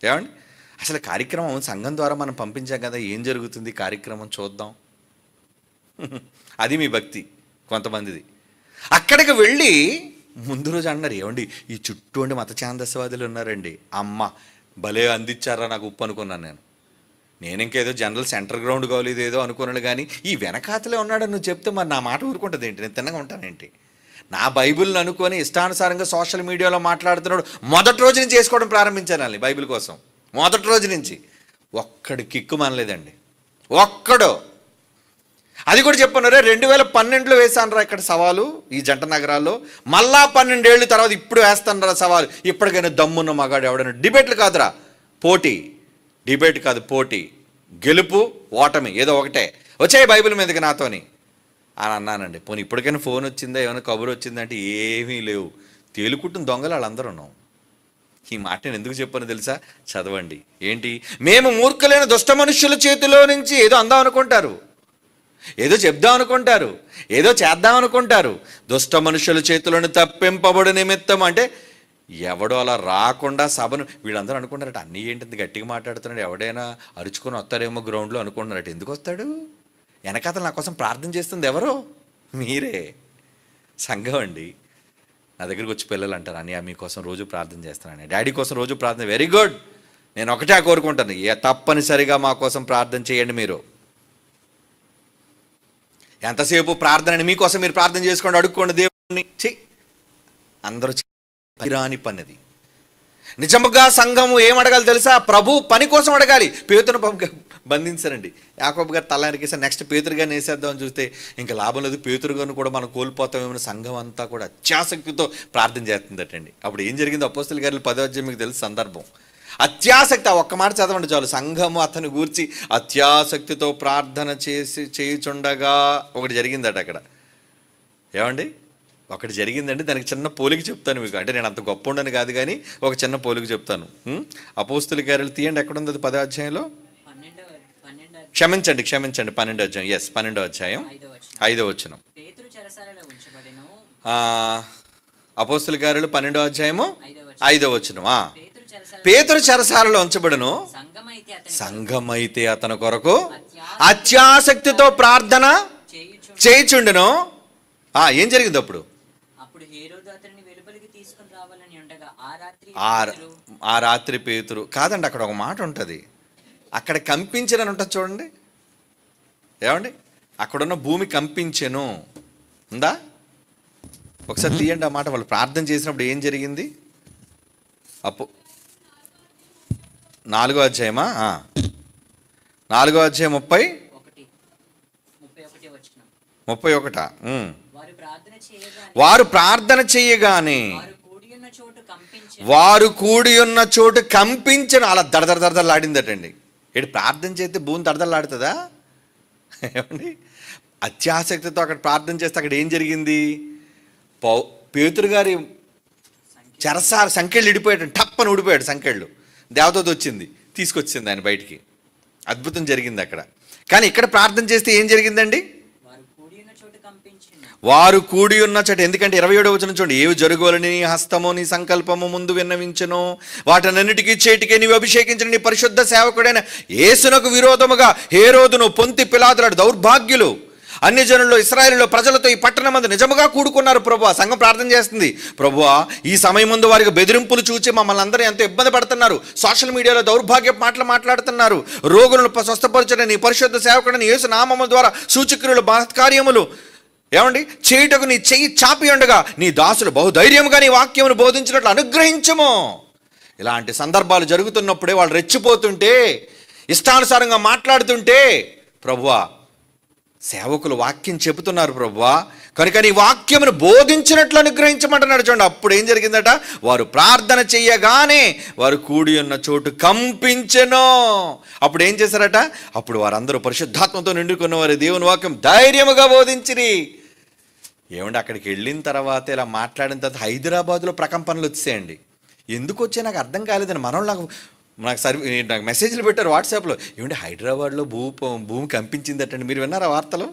ఏమండి? అసలు కార్యక్రమం సంఘం ద్వారా మనం పంపించాం కదా, ఏం జరుగుతుంది కార్యక్రమం చూద్దాం. అది మీ భక్తి కొంతమందిది. అక్కడికి వెళ్ళి ముందు రోజు అన్నారు, ఏమండి ఈ చుట్టూ ఉండి మత ఛాందస్వాదులు ఉన్నారండి, అమ్మ భలే అందించారా నాకు ఉప్పు అనుకున్నాను నేను ఇంకేదో జనరల్ సెంటర్ గ్రౌండ్ కావాలి ఇదేదో అనుకున్నాను. కానీ ఈ వెనకాతలే ఉన్నాడని నువ్వు చెప్తే మరి నా మాట ఊరుకుంటుంది ఏంటి? నేను తిన్నగా ఉంటానేంటి? నా బైబిల్ని అనుకొని ఇష్టానుసారంగా సోషల్ మీడియాలో మాట్లాడుతున్నాడు. మొదటి రోజు నుంచి చేసుకోవడం ప్రారంభించాను వాళ్ళని బైబిల్ కోసం. మొదటి రోజు నుంచి ఒక్కడు కిక్కు మనలేదండి, ఒక్కడు. అది కూడా చెప్పన్నారే, 2012లో వేసానరా ఇక్కడ సవాలు ఈ జంట నగరాల్లో, మళ్ళా 12 ఏళ్ళ తర్వాత ఇప్పుడు వేస్తానరా సవాలు. ఇప్పటికైనా దమ్మున్న మగాడు ఎవడైనా, డిబేట్లు కాదురా పోటీ, డిబేట్ కాదు పోటీ, గెలుపు ఓటమి ఏదో ఒకటే, వచ్చాయి బైబిల్ మీదకి నాతోని అని అన్నానండి. పోనీ ఇప్పటికైనా ఫోన్ వచ్చిందా, ఏమైనా కబురు వచ్చిందంటే ఏమీ లేవు. తేలుకుంటున్న దొంగలు వాళ్ళందరూ ఉన్నాం. ఈ మాట నేను ఎందుకు చెప్పాను తెలుసా? చదవండి. ఏంటి? మేము మూర్ఖులైన దుష్ట మనుష్యుల చేతిలో నుంచి ఏదో అందాం అనుకుంటారు, ఏదో చెప్దాం అనుకుంటారు, ఏదో చేద్దాం అనుకుంటారు. దుష్ట మనుషుల చేతులను తప్పింపబడు నిమిత్తం అంటే ఎవడో అలా రాకుండా సభను వీళ్ళందరూ అనుకుంటారట, అన్నీ ఏంటి గట్టిగా మాట్లాడుతున్నాడు, ఎవడైనా అరుచుకొని వస్తాడేమో గ్రౌండ్లో అనుకుంటున్నారట. ఎందుకు వస్తాడు? వెనకాతలు నా కోసం ప్రార్థన చేస్తుంది ఎవరో? మీరే, సంఘం అండి. నా దగ్గరికి వచ్చి పిల్లలు అంటారు, అన్నయ్య మీకోసం రోజు ప్రార్థన చేస్తానని, డాడీ కోసం రోజు ప్రార్థన. వెరీ గుడ్, నేను ఒకటే కోరుకుంటాను, తప్పనిసరిగా మా కోసం ప్రార్థన చేయండి. మీరు ఎంతసేపు ప్రార్థన, మీకోసం మీరు ప్రార్థన చేసుకోండి, అడుక్కోండి దేవుడిని. అందరూ రాని పనిది. నిజముగా సంఘము ఏం అడగాలి తెలుసా? ప్రభు పని కోసం అడగాలి. పేతురును బంధించారండి, యాకోబు గారు తలానికేసారి, నెక్స్ట్ పేతురు గారిని వేసేద్దామని చూస్తే ఇంకా లాభం లేదు, పేతురు గారిని కూడా మనం కోల్పోతామేమో. సంఘం అంతా కూడా అత్యాసక్తితో ప్రార్థన చేస్తుందటండి. అప్పుడు ఏం జరిగిందో అపోస్తలుల కార్యాలు 10వ అధ్యాయం మీకు తెలుసు సందర్భం. అత్యాసక్తి, ఆ ఒక్క మాట చదవండి చాలు. సంఘము అతను గూర్చి అత్యాసక్తితో ప్రార్థన చేయుచుండగా ఒకటి జరిగిందట అక్కడ. ఏమండి? ఒకటి జరిగిందండి. దానికి చిన్న పోలిక చెప్తాను మీకు. అంటే నేను అంత గొప్ప ఉండను కాదు, కానీ ఒక చిన్న పోలిక చెప్తాను. అపోస్తలుల కార్యాలు తీయండి, ఎక్కడుంది అది? 10వ అధ్యాయంలో. క్షమించండి 12వ అధ్యాయం. ఎస్, 12వ అధ్యాయం 5వ వచనం. అపోస్తలుల కార్యాలు 12వ అధ్యాయము 5వ వచనం. పేతురు చెరసాలలో ఉంచబడును, సంఘమైతే అతని కొరకు అత్యాసక్తితో ప్రార్థన చేయుచుండును. ఏం జరిగింది అప్పుడు? ఆ రాత్రి పేతురు కాదండి, అక్కడ ఒక మాట ఉంటుంది, అక్కడ కంపించనని ఉంటుంది చూడండి. ఏమండి? అక్కడున్న భూమి కంపించెను ఉందా? ఒకసారి తీయండి ఆ మాట. వాళ్ళు ప్రార్థన చేసినప్పుడు ఏం జరిగింది? 4వ అధ్యాయమా? 4వ అధ్యాయం 31. వారు ప్రార్థన చేయగానే కంపించెను. వారు కూడి ఉన్న చోటు కంపించను. అలా దడదడదడలాడిందటండి. ఏంటి ప్రార్థన చేస్తే భూమి దడదడలాడుతుందా? ఏమండి, అత్యాసక్తితో అక్కడ ప్రార్థన చేస్తే అక్కడ ఏం జరిగింది? పేతురు గారి చెరసాల సంకెళ్ళు ఇడిపోయాడు, టప్పని ఊడిపోయాడు సంకెళ్ళు. దేవదూత వచ్చింది, తీసుకొచ్చింది ఆయన బయటికి. అద్భుతం జరిగింది అక్కడ. కానీ ఇక్కడ ప్రార్థన చేస్తే ఏం జరిగిందండి? వారు కూడి ఉన్న చోటు కంపించెను. వారు కూడి ఉన్న చోట. ఎందుకంటే 27వ వచనం చూడండి, ఏవి జరుగులని నీ హస్తము నీ సంకల్పము ముందు విన్నవించును, వాటన్నిటికీ చేటికే నీవు అభిషేకించిన నీ పరిశుద్ధ సేవకుడైన యేసునకు విరోధముగా హేరోదును పొంతి పిలాతులాడు దౌర్భాగ్యులు అన్ని జనుల్లో ఇశ్రాయేలులో ప్రజలతో ఈ పట్టణమందు నిజముగా కూడుకున్నారు ప్రభువా. సంఘం ప్రార్థన చేస్తుంది, ప్రభువా ఈ సమయం ముందు వారికి బెదిరింపులు చూచి మమ్మల్ని అందరూ ఎంతో ఇబ్బంది పడుతున్నారు, సోషల్ మీడియాలో దౌర్భాగ్య మాటలు మాట్లాడుతున్నారు, రోగులను స్వస్థపరచడం నీ పరిశుద్ధ సేవకుడని యేసు నామముల ద్వారా సూచక్రియలు మహత్కార్యములు ఏమండి చేయుటకు నీ చెయ్యి చాపి ఉండగా నీ దాసులు బహుధైర్యముగా నీ వాక్యమును బోధించినట్లు అనుగ్రహించము. ఇలాంటి సందర్భాలు జరుగుతున్నప్పుడే వాళ్ళు రెచ్చిపోతుంటే, ఇష్టానుసారంగా మాట్లాడుతుంటే, ప్రభువా సేవకులు వాక్యం చెబుతున్నారు ప్రభువా, కనుక నీ వాక్యమును బోధించినట్లు అనుగ్రహించమంటున్నాడు. చూడండి, అప్పుడు ఏం జరిగిందట? వారు ప్రార్థన చెయ్యగానే వారు కూడి ఉన్న చోటు కంపించెను. అప్పుడు ఏం చేశారట? అప్పుడు వారందరూ పరిశుద్ధాత్మతో నిండుకున్న వారి దేవుని వాక్యం ధైర్యముగా బోధించిరి. ఏమండి, అక్కడికి వెళ్ళిన తర్వాత ఇలా మాట్లాడిన తర్వాత హైదరాబాద్లో ప్రకంపనలు వచ్చాయండి. ఎందుకు వచ్చాయి నాకు అర్థం కాలేదని మనోళ్ళు నాకు మెసేజ్లు పెట్టారు వాట్సాప్లో. ఏమంటే హైదరాబాద్లో భూమి కంపించిందటండి. మీరు విన్నారా వార్తలు?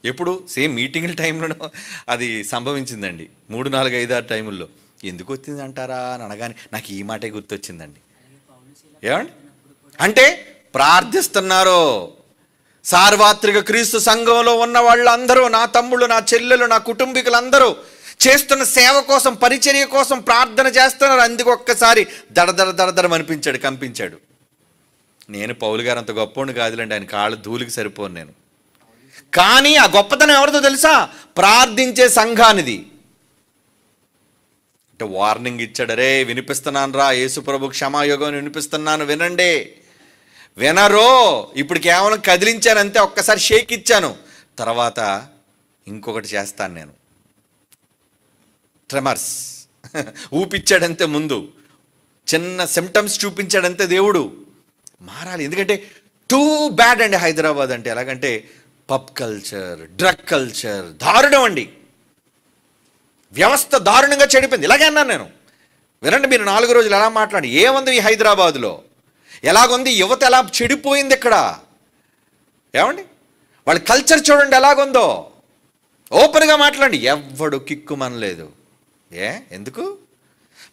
ఎప్పుడు? సేమ్ మీటింగ్ల టైంలో అది సంభవించిందండి. 3, 4, 5, 6 టైముల్లో. ఎందుకు వచ్చింది అంటారా అని అనగానే నాకు ఈ మాటే గుర్తొచ్చిందండి. ఏమండి అంటే ప్రార్థిస్తున్నారు. సార్వత్రిక క్రీస్తు సంఘంలో ఉన్న వాళ్ళందరూ, నా తమ్ముళ్ళు, నా చెల్లెలు, నా కుటుంబీకులందరూ చేస్తున్న సేవ కోసం, పరిచర్య కోసం ప్రార్థన చేస్తున్నారు. అందుకు ఒక్కసారి దడదడ అనిపించాడు, కంపించాడు. నేను పౌలు గారు అంత గొప్పవాడిని కాదులేండి, ఆయన కాళ్ళు ధూళికి సరిపోను నేను. కానీ ఆ గొప్పతనం ఎవరితో తెలుసా? ప్రార్థించే సంఘానిది. అంటే వార్నింగ్ ఇచ్చాడు, రే వినిపిస్తున్నాను రా, యేసుప్రభు క్షమాయోగం వినిపిస్తున్నాను వినండి. వినరో, ఇప్పుడు కేవలం కదిలించానంతే, ఒక్కసారి షేక్ ఇచ్చాను, తర్వాత ఇంకొకటి చేస్తాను నేను. ట్రెమర్స్ ఊపిచ్చాడంతే, ముందు చిన్న సిమ్టమ్స్ చూపించాడంతే. దేవుడు మారాలి. ఎందుకంటే టూ బ్యాడ్ అండి హైదరాబాద్ అంటే. ఎలాగంటే పబ్ కల్చర్, డ్రగ్ కల్చర్ దారుణం అండి. వ్యవస్థ దారుణంగా చెడిపోయింది. ఇలాగే అన్నాను నేను. వినండి, మీరు 4 రోజులు ఎలా మాట్లాడి ఏముంది ఈ హైదరాబాదులో, ఎలాగుంది యువత, ఎలా చెడిపోయింది ఇక్కడ. ఏమండి వాళ్ళ కల్చర్ చూడండి ఎలాగుందో. ఓపెన్గా మాట్లాడండి, ఎవ్వడు కిక్కుమనలేదు. ఎందుకు?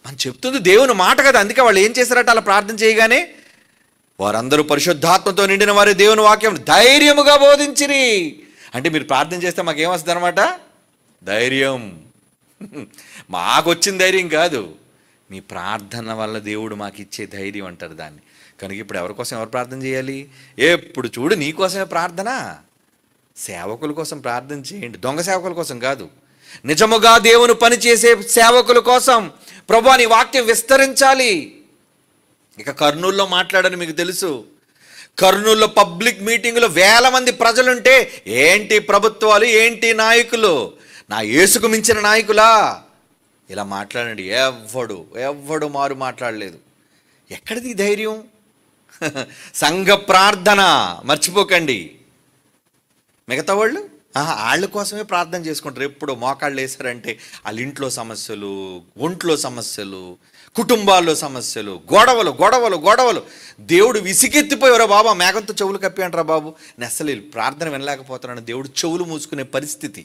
మనం చెప్తుంది దేవుని మాట కదా. అందుకే వాళ్ళు ఏం చేశారట? అలా ప్రార్థన చేయగానే వారందరూ పరిశుద్ధాత్మతో నిండిన వారి దేవుని వాక్యం ధైర్యముగా బోధించిరి. అంటే మీరు ప్రార్థన చేస్తే మాకేమొస్తుంది అనమాట? ధైర్యం. మాకు వచ్చిన ధైర్యం కాదు, మీ ప్రార్థన వల్ల దేవుడు మాకు ఇచ్చే ధైర్యం అంటారు దాన్ని. కనుక ఇప్పుడు ఎవరి కోసం ఎవరు ప్రార్థన చేయాలి? ఎప్పుడు చూడు నీ కోసమే ప్రార్థన. సేవకుల కోసం ప్రార్థన చేయండి, దొంగ సేవకుల కోసం కాదు. నిజముగా దేవుని పని చేసే సేవకుల కోసం. ప్రభువా నీ వాక్యం విస్తరించాలి. ఇక కర్నూలులో మాట్లాడని మీకు తెలుసు. కర్నూలులో పబ్లిక్ మీటింగులో 1000 మంది ప్రజలుంటే, ఏంటి ప్రభుత్వాలు, ఏంటి నాయకులు, నా యేసుకు మించిన నాయకులా? ఇలా మాట్లాడండి. ఎవ్వడు మారు మాట్లాడలేదు. ఎక్కడిది ధైర్యం? సంఘ ప్రార్థన మర్చిపోకండి. మిగతా వాళ్ళు వాళ్ళ కోసమే ప్రార్థన చేసుకుంటారు. ఎప్పుడు మోకాళ్ళు వేశారంటే వాళ్ళ ఇంట్లో సమస్యలు, ఒంట్లో సమస్యలు, కుటుంబాల్లో సమస్యలు, గొడవలు గొడవలు గొడవలు. దేవుడు విసిగెత్తిపోయారా బాబా, మేఘంతో చెవులు కప్పి అంటారా బాబు, నేను అసలు ప్రార్థన వినలేకపోతున్నాను. దేవుడు చెవులు మూసుకునే పరిస్థితి.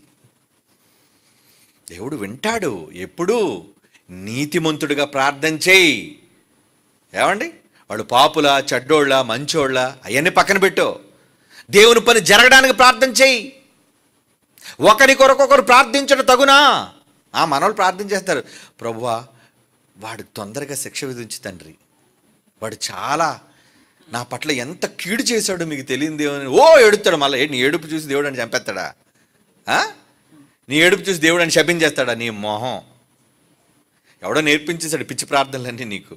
దేవుడు వింటాడు ఎప్పుడు? నీతిమంతుడిగా ప్రార్థన చేయి. ఏమండి వాడు పాపుల, చెడ్డోళ్ళ, మంచోళ్ళ అవన్నీ పక్కన పెట్టు. దేవుని పని జరగడానికి ప్రార్థన చేయి. ఒకరి కొరకొకరు ప్రార్థించడం తగునా? మనోళ్ళు ప్రార్థన చేస్తారు, ప్రభువా వాడు తొందరగా శిక్ష విధించు తండ్రి, వాడు చాలా నా పట్ల ఎంత కీడు చేశాడో మీకు తెలియదు దేవుని. ఏడుస్తాడు మళ్ళీ. నీ ఏడుపు చూసి దేవుడు అని చంపేస్తాడా? నీ ఏడుపు చూసి దేవుడు అని శపించేస్తాడా? నీ మొహం. ఎవడో నేర్పించేశాడు పిచ్చి ప్రార్థనలన్నీ నీకు.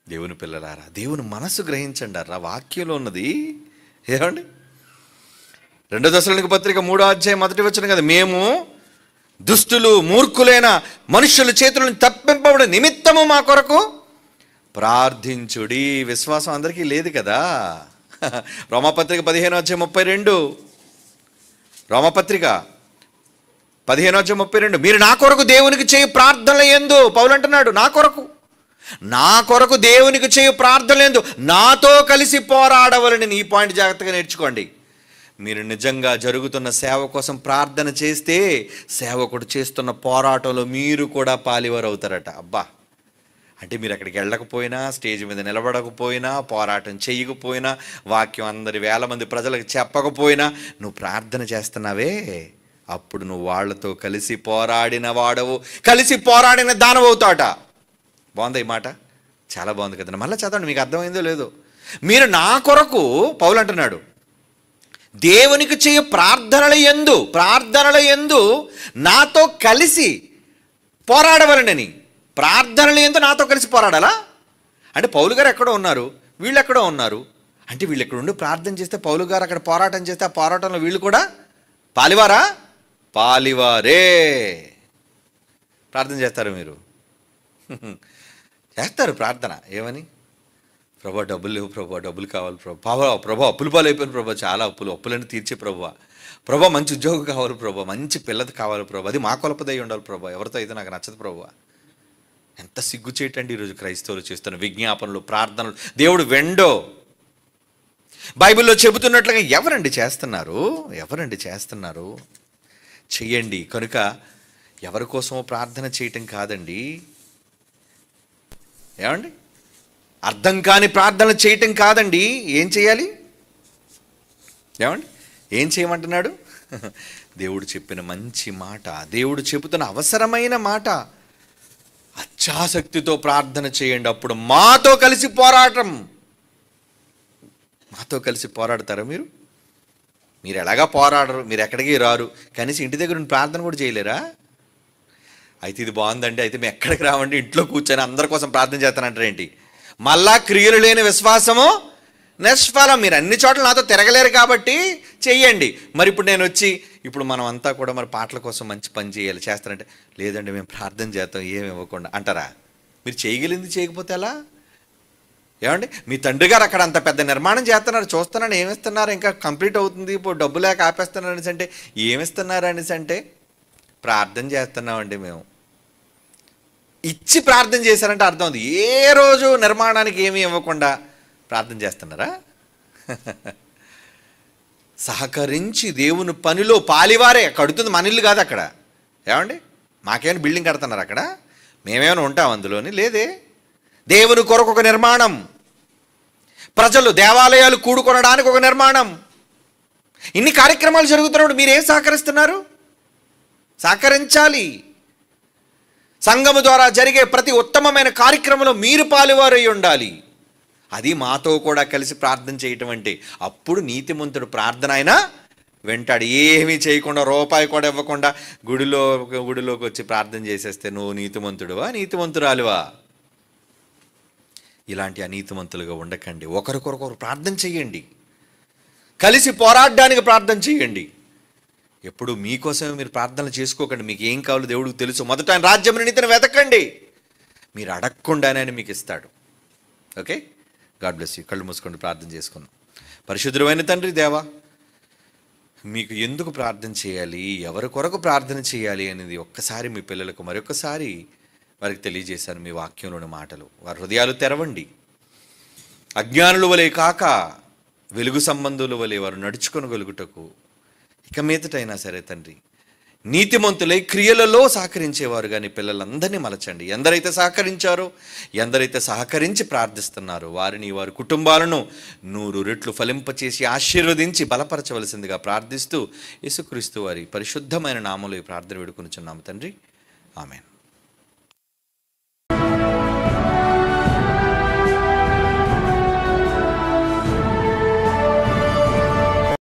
దేవుని పిల్లలారా, దేవుని మనసు గ్రహించండి. అరా వాక్యంలో ఉన్నది ఏమండి? 2 దశలోనిక పత్రిక 3వ అధ్యాయం 1వ వచనం కదా, మేము దుష్టులు మూర్ఖులైన మనుష్యుల చేతులను తప్పింపబడు నిమిత్తము మా కొరకు ప్రార్థించుడి. విశ్వాసం అందరికీ లేదు కదా. రోమపత్రిక 15:32, రోమపత్రిక 15:32, మీరు నా కొరకు దేవునికి చేయు ప్రార్థనలు యందు, పౌలు అంటున్నాడు, నా కొరకు దేవునికి చేయు ప్రార్థనలు యందు నాతో కలిసి పోరాడవలని. ఈ పాయింట్ జాగ్రత్తగా నేర్చుకోండి. మీరు నిజంగా జరుగుతున్న సేవ కోసం ప్రార్థన చేస్తే సేవకుడు చేస్తున్న పోరాటంలో మీరు కూడా పాలివారు అవుతారట. అబ్బా, అంటే మీరు అక్కడికి వెళ్ళకపోయినా, స్టేజ్ మీద నిలబడకపోయినా, పోరాటం చేయకపోయినా, వాక్యం అందరి 1000 మంది ప్రజలకు చెప్పకపోయినా, నువ్వు ప్రార్థన చేస్తున్నావే, అప్పుడు నువ్వు వాళ్ళతో కలిసి పోరాడిన వాడవు, కలిసి పోరాడిన దానవవుతాట. బాగుంది ఈ మాట, చాలా బాగుంది కదండి. మళ్ళీ చదవండి, మీకు అర్థమైందో లేదో. మీరు నా కొరకు, పౌలు అంటున్నాడు, దేవునికి చేయు ప్రార్థనల యందు నాతో కలిసి పోరాడవలనని. ప్రార్థనల యందు నాతో కలిసి పోరాడాలా? అంటే పౌలు గారు ఎక్కడో ఉన్నారు, వీళ్ళు ఎక్కడో ఉన్నారు. అంటే వీళ్ళు ఎక్కడ ఉండి ప్రార్థన చేస్తే, పౌలు గారు అక్కడ పోరాటం చేస్తే, ఆ పోరాటంలో వీళ్ళు కూడా పాలివారా? పాలివారే. ప్రార్థన చేస్తారు మీరు? చేస్తారు ప్రార్థన. ఏమని? ప్రభా డబ్బులు లేవు, ప్రభా డబ్బులు కావాలి, ప్రభా అప్పులు పాలైపోయిన ప్రభా, చాలా అప్పులను తీర్చే ప్రభా మంచి ఉద్యోగం కావాలి ప్రభా, మంచి పిల్లది కావాలి ప్రభా, అది మా కొలపదై ఉండాలి ప్రభా, ఎవరితో అయితే నాకు నచ్చదు ప్రభా. ఎంత సిగ్గుచేటండి ఈరోజు క్రైస్తవులు చేస్తున్న విజ్ఞాపనలు, ప్రార్థనలు. దేవుడు వెండో బైబిల్లో చెబుతున్నట్లుగా ఎవరండి చేస్తున్నారు? చెయ్యండి. కనుక ఎవరి కోసమో ప్రార్థన చేయటం కాదండి, ఏమండి, అర్థం కాని ప్రార్థన చేయటం కాదండి. ఏం చేయాలి? ఏమండి, ఏం చేయమంటున్నాడు? దేవుడు చెప్పిన మంచి మాట, దేవుడు చెబుతున్న అవసరమైన మాట. అత్యాసక్తితో ప్రార్థన చేయండి, అప్పుడు మాతో కలిసి పోరాడతారా మీరు? మీరు ఎలాగా పోరాడరు, మీరు ఎక్కడికి రారు, కనీసం ఇంటి దగ్గర ప్రార్థన కూడా చేయలేరా? అయితే ఇది బాగుందండి, అయితే మేము ఎక్కడికి రావండి, ఇంట్లో కూర్చొని అందరి కోసం ప్రార్థన చేస్తానంటారేంటి? మళ్ళా క్రియలు లేని విశ్వాసము నిష్ఫలం. మీరు అన్ని చోట్ల నాతో తిరగలేరు కాబట్టి చెయ్యండి. మరి ఇప్పుడు నేను వచ్చి, ఇప్పుడు మనం అంతా కూడా మరి పాటల కోసం మంచి పని చేయాలి, చేస్తారంటే, లేదండి మేము ప్రార్థన చేస్తాం ఏమి ఇవ్వకుండా అంటారా? మీరు చేయగలిగింది చేయకపోతే ఎలా? ఏమండి, మీ తండ్రి గారు అక్కడ అంత పెద్ద నిర్మాణం చేస్తున్నారు, చూస్తున్నాను, ఏమిస్తున్నారు, ఇంకా కంప్లీట్ అవుతుంది, ఇప్పుడు డబ్బు లేక ఆపేస్తున్నారు అనేసి అంటే, ఏమిస్తున్నారు అనేసి అంటే, ప్రార్థన చేస్తున్నామండి మేము. ఇచ్చి ప్రార్థన చేశారంటే అర్థం ఉంది. ఏ రోజు నిర్మాణానికి ఏమీ ఇవ్వకుండా ప్రార్థన చేస్తున్నారా? సహకరించి దేవుని పనిలో పాలివారే. కడుతుంది మన ఇల్లు కాదు అక్కడ. ఏమండి, మాకేమైనా బిల్డింగ్ కడుతున్నారు అక్కడ? మేమేమైనా ఉంటాం అందులోని? లేదే. దేవుని కొరకు ఒక నిర్మాణం, ప్రజలు దేవాలయాలు కూడుకొనడానికి ఒక నిర్మాణం. ఇన్ని కార్యక్రమాలు జరుగుతున్నప్పుడు మీరేం సహకరిస్తున్నారు? సహకరించాలి. సంఘము ద్వారా జరిగే ప్రతి ఉత్తమమైన కార్యక్రమంలో మీరు పాలువారై ఉండాలి. అది మాతో కూడా కలిసి ప్రార్థన చేయటం అంటే. అప్పుడు నీతిమంతుడు ప్రార్థన అయినా వెంటాడు. ఏమీ చేయకుండా, రూపాయి కూడా ఇవ్వకుండా గుడిలోకి వచ్చి ప్రార్థన చేసేస్తే నువ్వు నీతిమంతుడువా, నీతిమంతురాలువా? ఇలాంటి అనీతిమంతులుగా ఉండకండి. ఒకరికొకరు ప్రార్థన చేయండి, కలిసి పోరాడడానికి ప్రార్థన చేయండి. ఎప్పుడు మీకోసమే మీరు ప్రార్థనలు చేసుకోకండి. మీకు ఏం కావాలో దేవుడికి తెలుసు. మొదట ఆయన రాజ్యం నీతిని వెతకండి, మీరు అడగకుండానే ఆయన మీకు ఇస్తాడు. Okay, God bless you. కళ్ళు మూసుకోండి, ప్రార్థన చేసుకుందాం. పరిశుద్ధుడైన తండ్రి దేవా, మీకు ఎందుకు ప్రార్థన చేయాలి, ఎవరి కొరకు ప్రార్థన చేయాలి అనేది ఒక్కసారి మీ పిల్లలకు మరొకసారి వారికి తెలియజేశారు మీ వాక్యంలోని మాటలు. వారి హృదయాలు తెరవండి. అజ్ఞానుల వలె కాక వెలుగు సంబంధుల వలె వారు నడుచుకొనగలుగుటకు ఇక మీదటైనా సరే తండ్రి, నీతిమంతులై క్రియలలో సహకరించేవారు కానీ పిల్లలందరినీ మలచండి. ఎందరైతే సహకరించారో, ఎందరైతే సహకరించి ప్రార్థిస్తున్నారో వారిని, వారి కుటుంబాలను 100 రెట్లు ఫలింపచేసి ఆశీర్వదించి బలపరచవలసిందిగా ప్రార్థిస్తూ యేసుక్రీస్తు వారి పరిశుద్ధమైన నామములో ఈ ప్రార్థన వేడుకొనుచున్నాము తండ్రి. ఆమేన్.